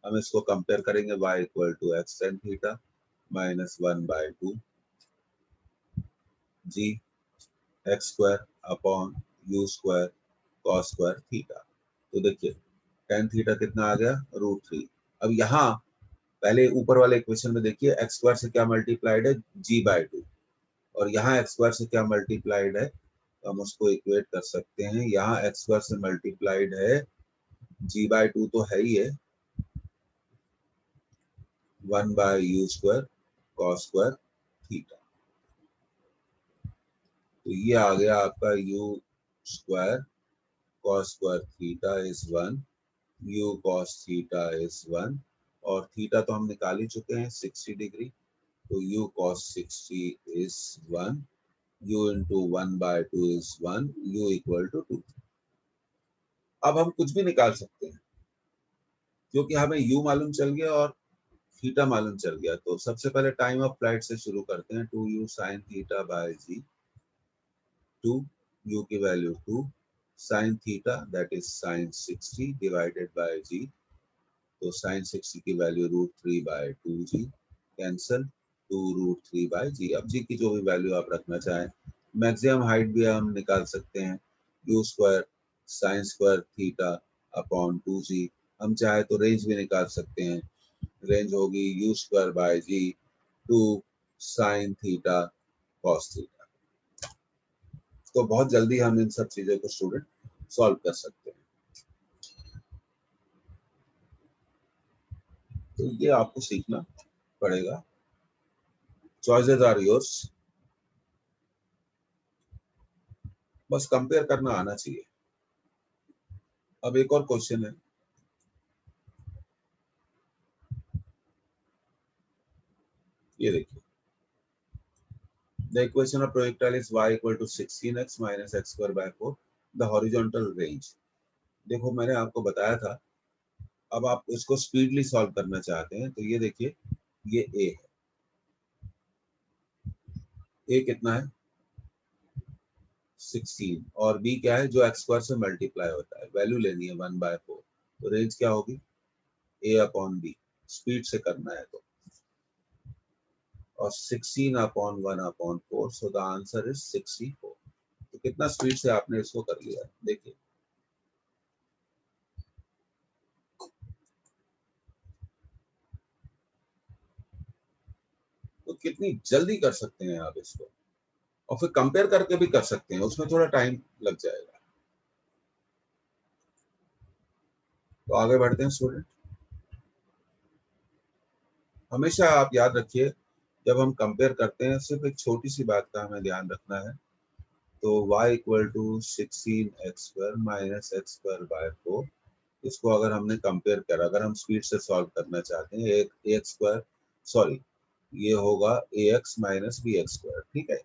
हम इसको कंपेयर करेंगे, y equal to x tan theta minus 1/2 G X square upon you square cos square theta. तो देखिए टेन थीटा कितना आ गया, √3। अब यहाँ पहले ऊपर वाले इक्वेशन में देखिए, एक्स स्क्वायर से क्या मल्टीप्लाइड है, g/2, और यहाँ एक्स स्क्वायर से क्या मल्टीप्लाइड है, हम उसको इक्वेट कर सकते हैं। यहाँ एक्स स्क्वायर से मल्टीप्लाइड है, g/2 तो है ही है, 1/u square cos square theta. तो ये आ गया आपका u square cos square theta is 1, u cos theta is 1, और थीटा तो हम निकाल ही चुके हैं 60 डिग्री, तो u cos 60 is 1, u into 1/2 is 1, u equal to 2। अब हम कुछ भी निकाल सकते हैं क्योंकि हमें u मालूम चल गया और थीटा मालूम चल गया। तो सबसे पहले टाइम ऑफ फ्लाइट से शुरू करते हैं। 2u sin theta by g, 2 u की value 2, sin theta that is sin 60 divided by g, तो sin 60 की वैल्यू √3/2g, कैंसल 2√3/g। अब g की जो भी वैल्यू आप रखना चाहें, मैक्सिमम हाइट भी हम निकाल सकते हैं, u square sin square theta upon 2g। हम चाहे तो रेंज भी निकाल सकते हैं, रेंज होगी u square bye g 2 sin theta cos theta. तो बहुत जल्दी हम इन सब चीजों को स्टूडेंट सॉल्व कर सकते हैं। तो ये आपको सीखना पड़ेगा। चॉइसेस आर योर्स, बस कंपेयर करना आना चाहिए। अब एक और क्वेश्चन है, ये देखिए, the equation of projectile is y equal to 16x minus X square by 4, the horizontal range. देखो मैंने आपको बताया था, अब आप इसको स्पीडली सॉल्व करना चाहते हैं तो ये देखिए, ये a है, a कितना है 16, और b क्या है जो एक्स स्क्वायर से मल्टीप्लाई होता है, वैल्यू लेनी है 1/4, तो रेंज क्या होगी a अपॉन b, स्पीड से करना है तो, और 16 upon 1/4, so the answer is 64। तो कितना स्पीड से आपने इसको कर लिया, देखिए। तो कितनी जल्दी कर सकते हैं आप इसको, और फिर कंपेयर करके भी कर सकते हैं, उसमें थोड़ा टाइम लग जाएगा। तो आगे बढ़ते हैं स्टूडेंट। हमेशा आप याद रखिए, जब हम कंपेयर करते हैं सिर्फ एक छोटी सी बात का हमें ध्यान रखना है। तो y equal to 16x² minus X square by 4, इसको अगर हमने कंपेयर करा, अगर हम स्पीड से सॉल्व करना चाहते हैं, एक एक्स स्क्वायर, सॉरी ये होगा ax minus B X square, ठीक है,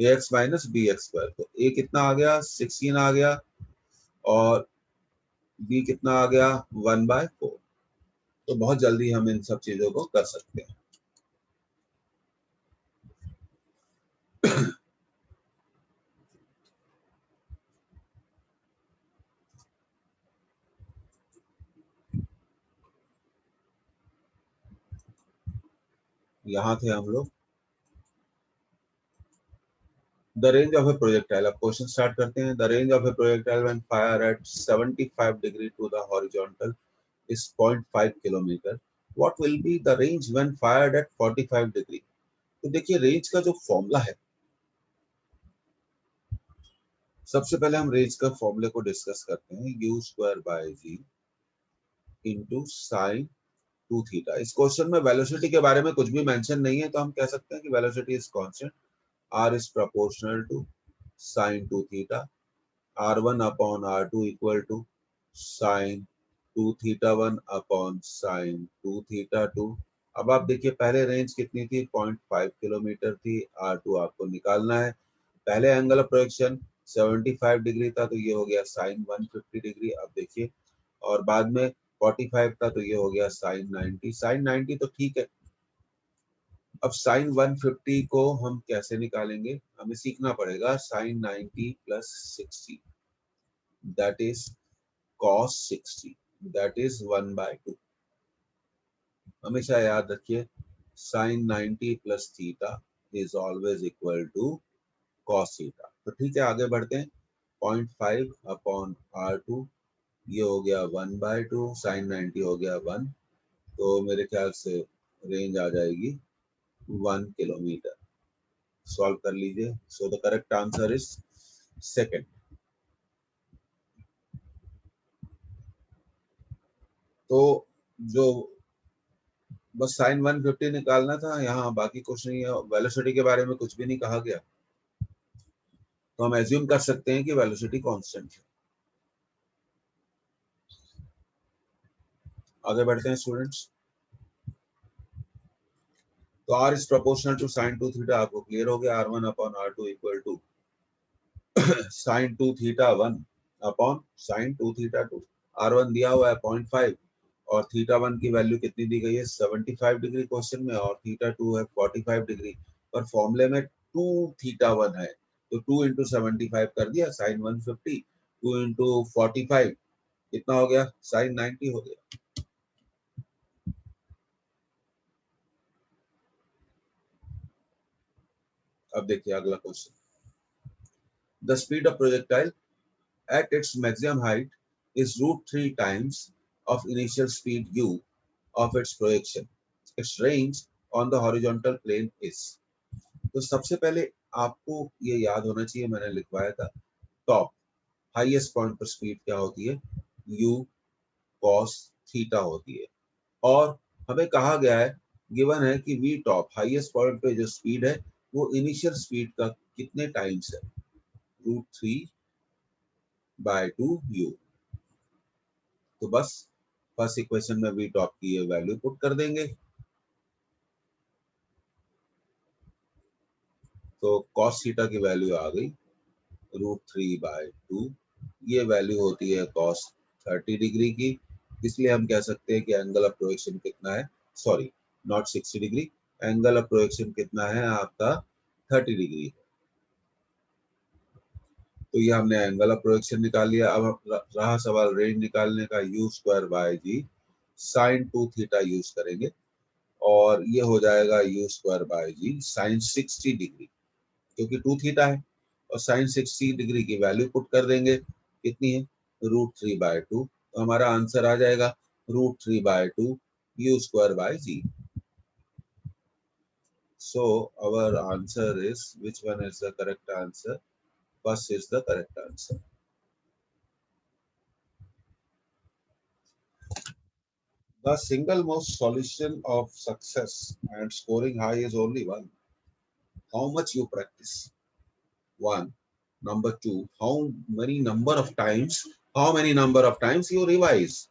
ax minus B X square. तो a कितना आ गया 16 आ गया, और b कितना आ गया 1/4। तो बहुत जल्दी हम इन सब चीजों को कर सकते हैं। यहाँ थे हम लोग, the range of a projectile. अब क्वेश्चन स्टार्ट करते हैं। The range of a projectile when fire at 75 degree to the horizontal is 0.5 kilometre. What will be the range when fired at 45 degree? तो देखिए रेंज का जो formula है, सबसे पहले हम रेंज का फॉर्मूले को डिस्कस करते हैं, u square bye g into sine 2 theta. इस क्वेश्चन में वेलोसिटी के बारे में कुछ भी मेंशन नहीं है, तो हम कह सकते हैं कि velocity is constant, r is proportional to sine 2 theta, r1 upon r2 equal to sine 2 theta 1 upon sine 2 theta 2। अब आप देखिए पहले रेंज कितनी थी 0.5 किलोमीटर थी, r2 आपको निकालना है। पहले एंगल ऑफ प्रोजेक्शन 75 डिग्री था, तो ये हो गया साइन 150 डिग्री। अब देखिए, और बाद में 45 था, तो ये हो गया साइन 90। साइन 90 तो ठीक है, अब साइन 150 को हम कैसे निकालेंगे, हमें सीखना पड़ेगा। Sine 90 plus 60 that is cos 60, that is 1/2। हमेशा याद रखिए sine 90 plus theta is always equal to cos theta. तो ठीक है, आगे बढ़ते हैं। 0.5 अपॉन r2, ये हो गया 1/2, साइन 90 हो गया 1, तो मेरे ख्याल से रेंज आ जाएगी 1 किलोमीटर। सॉल्व कर लीजिए. So the correct answer is second. तो जो बस साइन 150 निकालना था, यहाँ बाकी कुछ नहीं है. वेलोसिटी के बारे में कुछ भी नहीं कहा गया, तो हम एज्यूम कर सकते हैं कि वेलोसिटी कांस्टेंट है. आगे बढ़ते हैं स्टूडेंट्स. तो r is proportional to sine 2 theta. आपको क्लियर हो गया. r1 upon r2 equal to sine 2 theta 1 upon sine 2 theta 2. r1 दिया हुआ है 0.5 और थीटा 1 की वैल्यू कितनी दी गई है 75 डिग्री क्वेश्चन में, और थीटा 2 है 45 डिग्री. पर फॉर्मूले में 2 थीटा 1 है, तो 2 इंटू 75 कर दिया साइन 150. 2 इंटू 45 कितना हो गया, साइन 90 हो गया. अब देखिए अगला question. The speed of projectile at its maximum height is root 3 times of initial speed u of its projection. Its range on the horizontal plane is. तो सबसे पहले आपको ये याद होना चाहिए, मैंने लिखवाया था टॉप हाईएस्ट पॉइंट पर स्पीड क्या होती है, u cos थीटा होती है. और हमें कहा गया है, गिवन है कि v टॉप हाईएस्ट पॉइंट पे जो स्पीड है वो इनिशियल स्पीड का कितने टाइम्स है, √3/2u. तो बस फर्स्ट इक्वेशन में वी टॉप की ये वैल्यू पुट कर देंगे. तो cos थीटा की वैल्यू आ गई √3/2. ये वैल्यू होती है cos 30 डिग्री की. इसलिए हम कह सकते हैं कि एंगल ऑफ प्रोजेक्शन कितना है, sorry not 60 degree, angle of projection कितना है आपका 30 डिग्री है. तो ये हमने एंगल ऑफ प्रोजेक्शन निकाल लिया. अब रहा सवाल रेंज निकालने का. u²/g साइन 2 थीटा यूज करेंगे और ये हो जाएगा u²/g साइन 60 डिग्री, क्योंकि 2 थीटा है और साइन 60 डिग्री की वैल्यू पुट कर देंगे. कितनी है, √3/2. तो हमारा आंसर आ जाएगा √3/2 u²/g. So our answer is, which one is the correct answer? First is the correct answer. The single most solution of success and scoring high is only one. How much you practice? One. Number two, how many number of times you revise?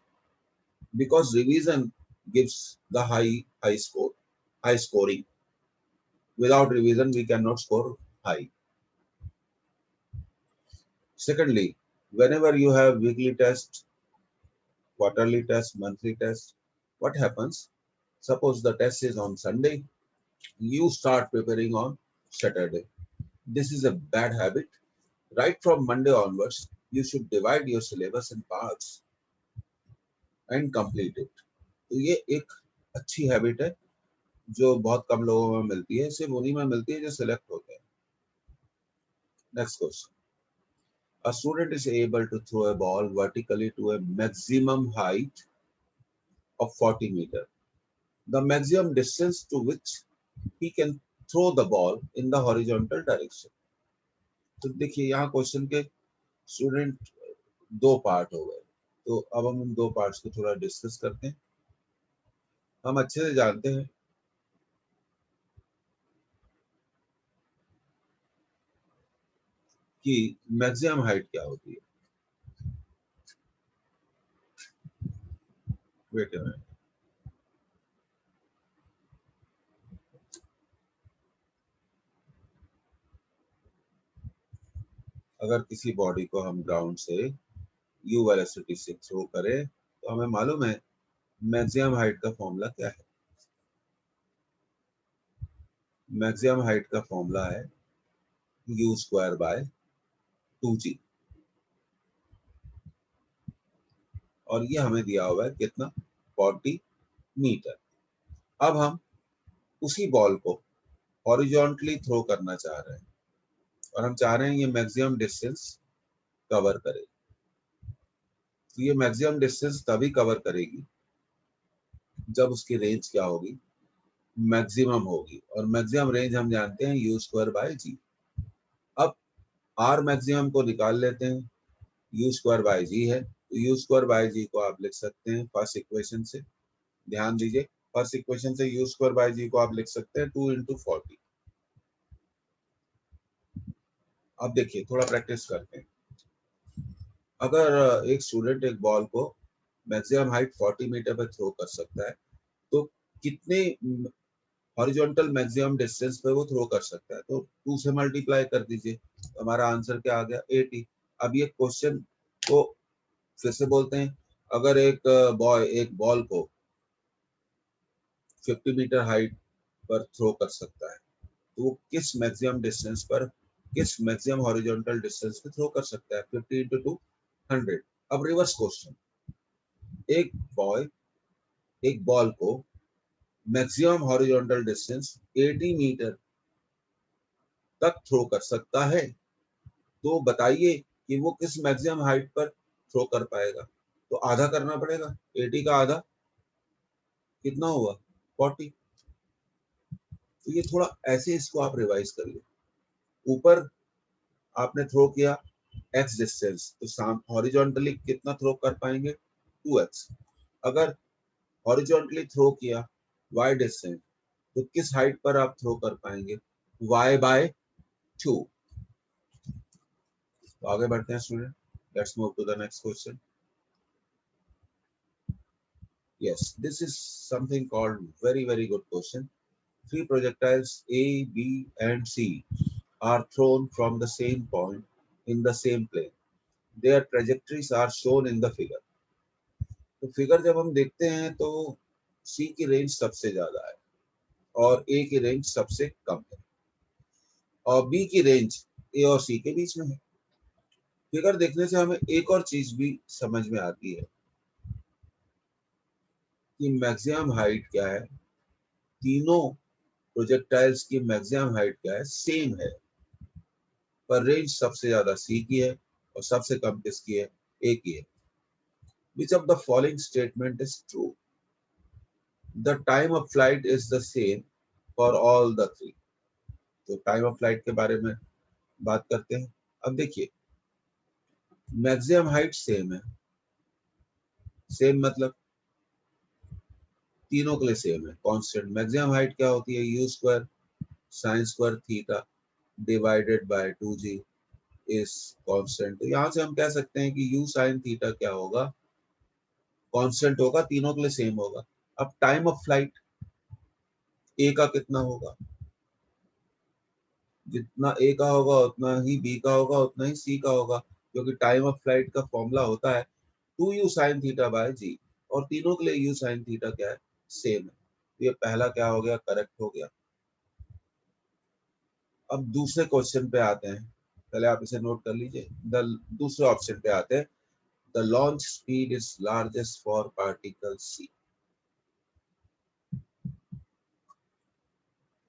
Because revision gives the high score, high scoring. Without revision, we cannot score high. Secondly, whenever you have weekly test, quarterly test, monthly test, what happens? Suppose the test is on Sunday, you start preparing on Saturday. This is a bad habit. Right from Monday onwards, you should divide your syllabus in parts and complete it. तो ये एक अच्छी habit है जो बहुत कम लोगों में मिलती है, सिर्फ उन्हीं में मिलती है जो सिलेक्ट होते हैं. Next question. A student is able to throw a ball vertically to a maximum height of 40 meters. The maximum distance to which he can throw the ball in the horizontal direction. तो देखिए यहाँ question के student दो part हो गए. तो अब हम उन दो पार्ट्स को थोड़ा डिस्कस करते हैं. हम अच्छे से जानते हैं कि मैक्सिमम हाइट क्या होती है. Wait a minute. अगर किसी बॉडी को हम ग्राउंड से u वेलोसिटी से थ्रो करें तो हमें मालूम है मैक्सिमम हाइट का फॉर्मूला क्या है. मैक्सिमम हाइट का फॉर्मूला है u²/2g. और ये हमें दिया हुआ है कितना, 40 मीटर. अब हम उसी बॉल को हॉरिजॉन्टली थ्रो करना चाह रहे हैं और हम चाह रहे हैं ये मैक्सिमम डिस्टेंस कवर करे. तो ये मैक्सिमम डिस्टेंस तभी कवर करेगी जब उसकी रेंज क्या होगी, मैक्सिमम होगी, और मैक्सिमम रेंज हम जानते हैं यू स्क्वायर बाय जी। अब आर मैक्सिमम को निकाल लेते हैं, यू स्क्वायर बाय जी है, तो यू स्क्वायर बाय जी को आप लिख सकते हैं फर्स्ट इक्वेशन से। ध्यान दीजिए, फर्स्ट इक्वेशन से यू स्क्वायर बाय जी को आप लिख सकते हैं 2 × 40। अब देखिए, थोड़ा प्रैक्टिस करते हैं। अगर एक स्टूडेंट एक बॉल को मैक्सिमम हाइट 40 मीटर पर थ्रो कर सकता है, तो कितने हॉरिजॉन्टल मैक्सिमम डिस्टेंस पे वो थ्रो कर सकता है? तो 2 से मल्टीप्लाई कर दीजिए, तो हमारा आंसर क्या आ गया? 80। अब ये क्वेश्चन को फिर से बोलते हैं। अगर एक बॉल को 50 मीटर हाइट पर थ्रो कर सकता है, तो वो किस मैक्सिमम डिस्टेंस पर, किस मैक्सिमम हॉरिजॉन्टल डिस्टेंस पे थ्रो कर सकता है? 50 × 2 100। अब रिवर्स क्वेश्चन, एक बॉय एक बॉल को मैक्सिमम हॉरिजॉन्टल डिस्टेंस 80 मीटर तक थ्रो कर सकता है, तो बताइए कि वो किस मैक्सिमम हाइट पर थ्रो कर पाएगा? तो आधा करना पड़ेगा, 80 का आधा कितना हुआ? 40। तो ये थोड़ा ऐसे इसको आप रिवाइज करिए। ऊपर आपने थ्रो किया x डिस्टेंस, तो हॉरिजॉन्टली कितना थ्रो कर पाएंगे? 2x। अगर हॉरिजॉन्टली थ्रो किया y डिस्टेंस, तो किस हाइट पर आप थ्रो कर पाएंगे? y/2। तो आगे बढ़ते हैं student, let's move to the next question. Yes, this is something called very good question. Three projectiles A, B and C are thrown from the same point in the same plane. Their trajectories are shown in the figure. तो figure जब हम देखते हैं तो C की range सबसे ज्यादा है और A की रेंज सबसे कम है, और B की रेंज A और C के बीच में है। फिगर देखने से हमें एक और चीज भी समझ में आती है कि मैक्सिमम हाइट क्या है। तीनों प्रोजेक्टाइल्स की मैक्सिमम हाइट क्या है? सेम है, पर रेंज सबसे ज्यादा C की है और सबसे कम किसकी है? A की है। Which of the following statement is true? The time of flight is the same for all the three. तो टाइम ऑफ फ्लाइट के बारे में बात करते हैं। अब देखिए, मैक्सिमम हाइट सेम है, सेम मतलब तीनों के लिए सेम है, कांस्टेंट। मैक्सिमम हाइट क्या होती है? U square sine square theta divided bye 2g is constant. तो यहाँ से हम कह सकते हैं कि यू साइन थीटा क्या होगा? कांस्टेंट होगा, तीनों के लिए सेम होगा। अब टाइम ऑफ फ्लाइट ए का कितना होगा? जितना ए का होगा उतना ही बी का होगा, उतना ही सी का होगा, क्योंकि टाइम ऑफ फ्लाइट का फॉर्मूला होता है 2u साइन थीटा बाय जी, और तीनों के लिए u साइन थीटा क्या है? सेम है। तो ये पहला क्या हो गया? करेक्ट हो गया। अब दूसरे क्वेश्चन पे आते हैं, पहले आप इसे नोट कर लीजिए। दूसरे ऑप्शन पे आते हैं। The launch speed is largest for particle C.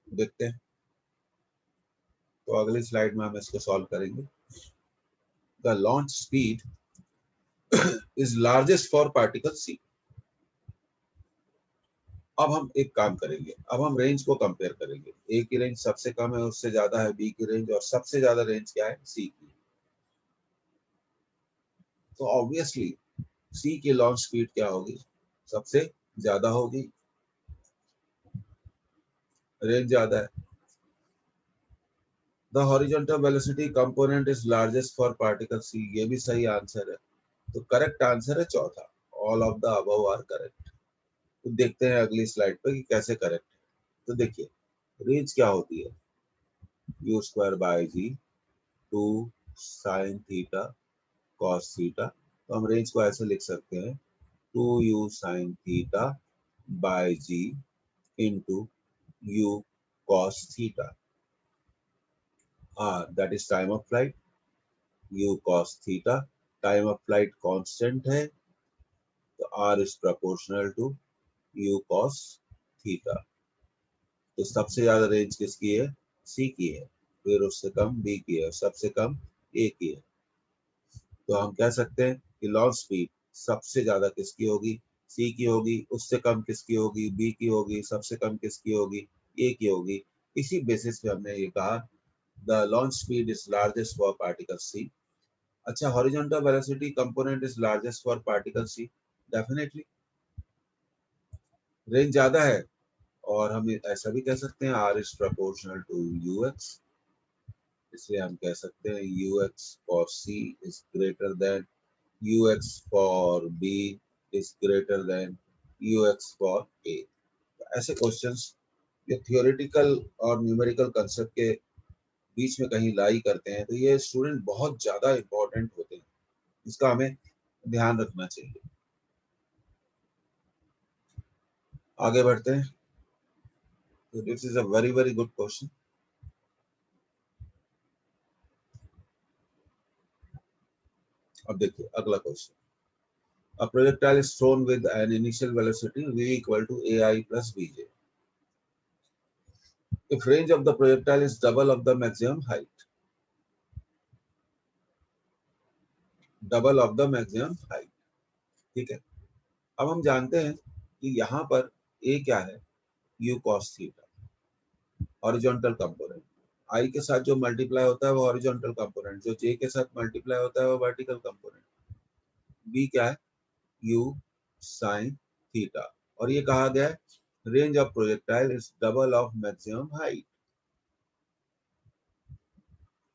देखते हैं, तो अगली स्लाइड में हम इसको सॉल्व करेंगे। The launch speed is largest for particle C. अब हम एक काम करेंगे, अब हम रेंज को कंपेयर करेंगे। ए की रेंज सबसे कम है, उससे ज्यादा है बी की रेंज, और सबसे ज्यादा रेंज क्या है? सी की। तो ऑब्वियसली सी की लॉन्च स्पीड क्या होगी? सबसे ज्यादा होगी, रेंज ज्यादा है। The horizontal velocity component is largest for particle C, ये भी सही आंसर है। तो करेक्ट आंसर है चौथा, all of the above are correct. तो देखते हैं अगली स्लाइड पर कि कैसे करेक्ट है। तो देखिए, रेंज क्या होती है? U square by ji 2 sine theta cos theta. तो हम रेंज को ऐसे लिख सकते हैं 2u sine theta by G into u cos theta. That is time of flight, u cos theta. Time of flight constant है, तो r is proportional to u cos theta. तो सबसे ज्यादा रेंज किसकी है? C की है, फिर उससे कम B की है, सबसे कम A की है। तो हम कह सकते हैं कि लॉन्च स्पीड सबसे ज्यादा किसकी होगी? सी की होगी, उससे कम किसकी होगी, बी की होगी, सबसे कम किसकी होगी, ए की होगी। इसी बेसिस पे हमने ये कहा the launch speed is largest for particle c. अच्छा, horizontal velocity component is largest for particle c, definitely range ज्यादा है। और हम ऐसा भी कह सकते हैं r is proportional to u x, इसलिए हम कह सकते हैं u x for c is greater than u x for b is greater than u x for a. ऐसे क्वेश्चंस जो थियोरेटिकल और न्यूमेरिकल कंसेप्ट के बीच में कहीं लाई करते हैं, तो ये स्टूडेंट बहुत ज्यादा इंपॉर्टेंट होते हैं, इसका हमें ध्यान रखना चाहिए। आगे बढ़ते हैं। तो this is a very very good question. अब देखिए अगला question. A projectile is thrown with an initial velocity v equal to ai plus bj. If range of the projectile is double of the maximum height, double of the maximum height, ठीक है। अब हम जानते हैं कि यहाँ पर a क्या है, u cos theta, horizontal component. i के साथ जो मल्टीप्लाई होता है वो हॉरिजॉन्टल कंपोनेंट, जो j के साथ मल्टीप्लाई होता है वो वर्टिकल कंपोनेंट। b क्या है, u sin थीटा। और ये कहा गया है range of projectile is double of maximum height,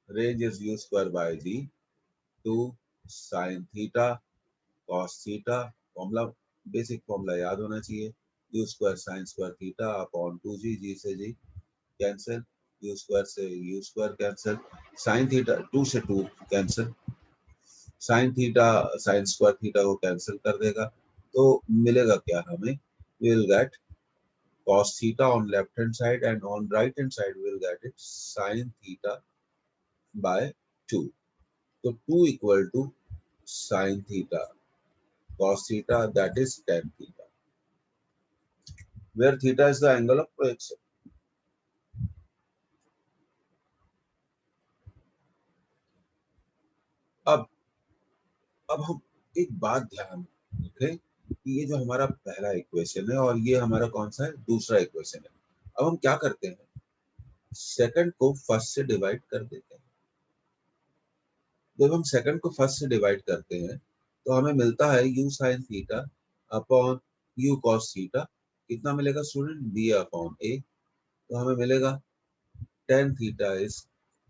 range is u square by g 2 sin theta cos theta। Formula, basic formula याद होना चाहिए, u square sign square theta upon 2g, g से g cancel, u square से u square cancel, sine theta 2 से 2 cancel, sine theta sine square theta को cancel कर देगा। तो मिलेगा क्या हमें, we will get cos theta on left hand side and on right hand side we will get it sin theta by 2। तो 2 equal to sin theta cos theta, that is tan theta, where theta is the angle of projection। अब हम एक बात ध्यान रखें कि ये जो हमारा पहला इक्वेशन है और ये हमारा कौन सा है, दूसरा इक्वेशन है। अब हम क्या करते हैं, सेकंड को फर्स्ट से डिवाइड कर देते हैं। जब हम सेकंड को फर्स्ट से डिवाइड करते हैं तो हमें मिलता है u sin theta upon u cos theta. कितना मिलेगा स्टूडेंट, b अपॉन a। तो हमें मिलेगा tan theta is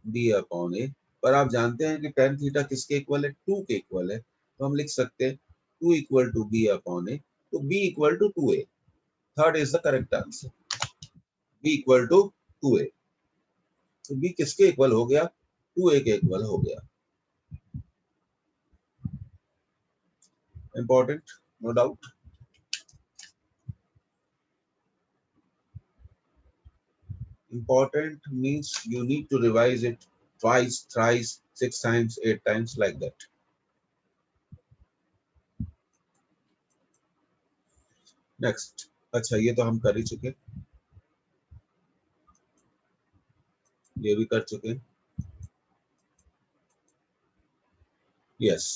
b upon a। पर आप जानते हैं कि tan थीटा किसके इक्वल है, 2 के इक्वल है। तो हम लिख सकते हैं 2 equal to b upon a। तो b equal to 2a, third is the correct answer, b equal to 2a। तो b किसके इक्वल हो गया, 2a के इक्वल हो गया। Important, no doubt. Important means you need to revise it twice, thrice, 6 times, 8 times, like that. Next, अच्छा ये तो हम कर ही चुके, ये भी कर चुके। Yes,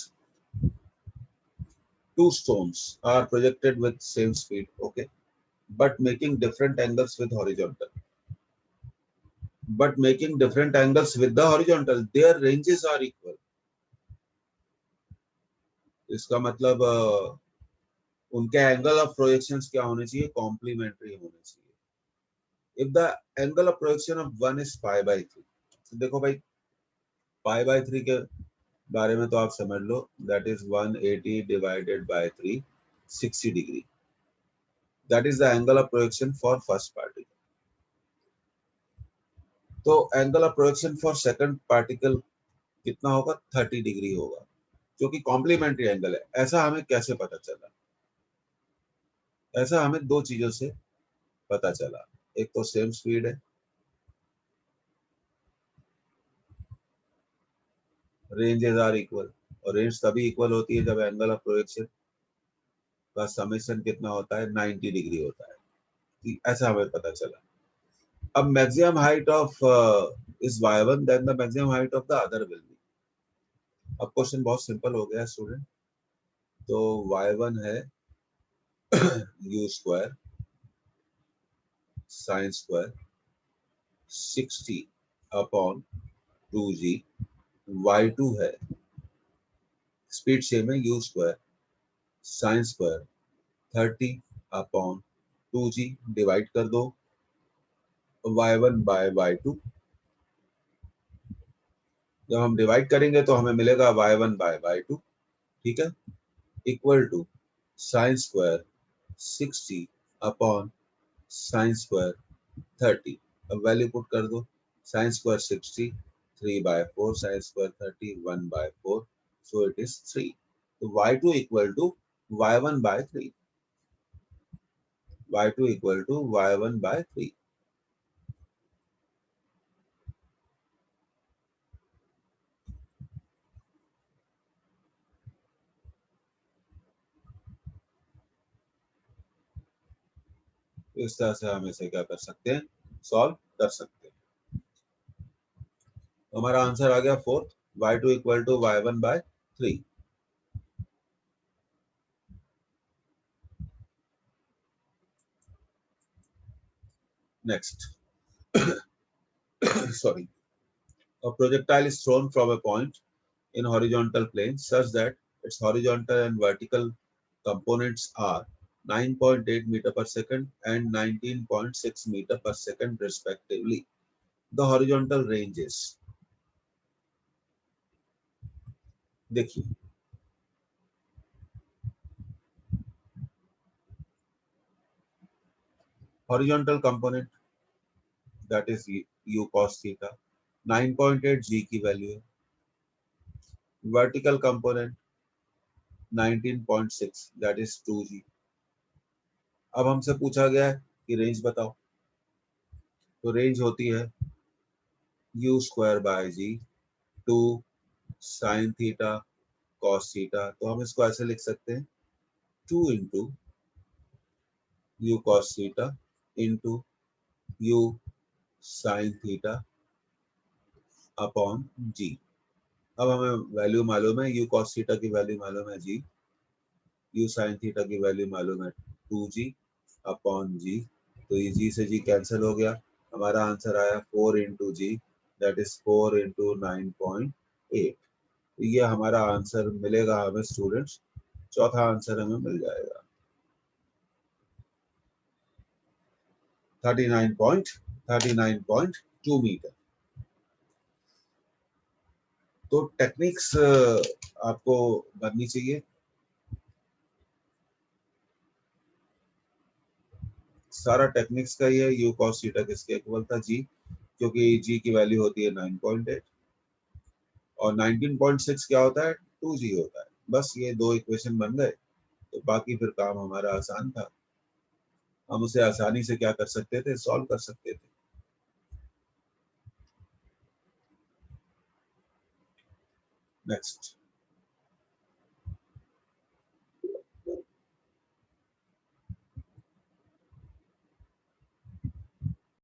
two stones are projected with same speed, okay, but making different angles with horizontal. But making different angles with the horizontal, their ranges are equal. इसका मतलब उनके एंगल ऑफ प्रोजेक्शंस क्या होने चाहिए, कॉम्प्लीमेंट्री होने चाहिए। If the angle of projection of one is pi by 3, तो देखो भाई पाई बाई 3 के बारे में तो आप समझ लो, that is 180 divided by 3, 60 degree. That is the angle of projection for first particle. तो angle of projection for second particle कितना होगा, 30 डिग्री होगा, जो कि कॉम्प्लीमेंट्री एंगल है। ऐसा हमें कैसे पता चला, ऐसा हमें दो चीजों से पता चला। एक तो सेम स्पीड है, रेंजेस आर इक्वल, और रेंज तभी इक्वल होती है जब एंगल ऑफ प्रोजेक्शन का समेशन कितना होता है, 90 डिग्री होता है। ऐसा हमें पता चला। अब maximum height of is y1, then the maximum height of the other will be. अब क्वेश्चन बहुत सिंपल हो गया स्टूडेंट। तो y1 है u square sin square 60 upon 2g y2 है, स्पीड सेम है, u square sign square 30 upon 2g divide कर दो y1 बाय y2। जब हम डिवाइड करेंगे तो हमें मिलेगा y1 बाय y2, ठीक है, equal to sine square 60 upon sine square 30। अब वैल्यू पुट कर दो, sine square 60 3/4 sine square 30 1/4, so it is 3। तो y2 equal to y1 by 3, y2 equal to y1 by 3। इस तरह से हम इसे क्या कर सकते हैं, सॉल्व कर सकते हैं। तो हमारा आंसर आ गया fourth, y2 equal to y1 by 3। Next sorry, a projectile is thrown from a point in horizontal plane such that its horizontal and vertical components are 9.8 meter per second and 19.6 meter per second respectively. The horizontal range is, देखिए horizontal component that is u cos theta 9.8 g की value है, vertical component 19.6 that is 2g। अब हमसे पूछा गया है कि range बताओ, तो रेंज होती है u square by ji 2 sine theta cos theta. तो हम इसको ऐसे लिख सकते हैं 2 into you cos theta into u sine theta upon g. अब हमें वैल्यू मालूम है, यू कॉस थीटा की वैल्यू मालूम है जी, यू साइन थीटा की वैल्यू मालूम है 2g अपॉन जी। तो ये जी से जी कैंसिल हो गया, हमारा आंसर आया 4 into g that is 4 into 9.8। तो ये हमारा आंसर मिलेगा हमें स्टूडेंट्स, चौथा आंसर हमें मिल जाएगा 39.2 मीटर। तो टेक्निक्स आपको बननी चाहिए, सारा टेक्निक्स का ही है। यू कॉस थीटा किसके इक्वल था, जी, क्योंकि जी की वैल्यू होती है 9.8 और 19.6 क्या होता है, 2g होता है। बस ये दो इक्वेशन बन गए तो बाकी फिर काम हमारा आसान था, हम उसे आसानी से क्या कर सकते थे, सॉल्व कर सकते थे। नेक्स्ट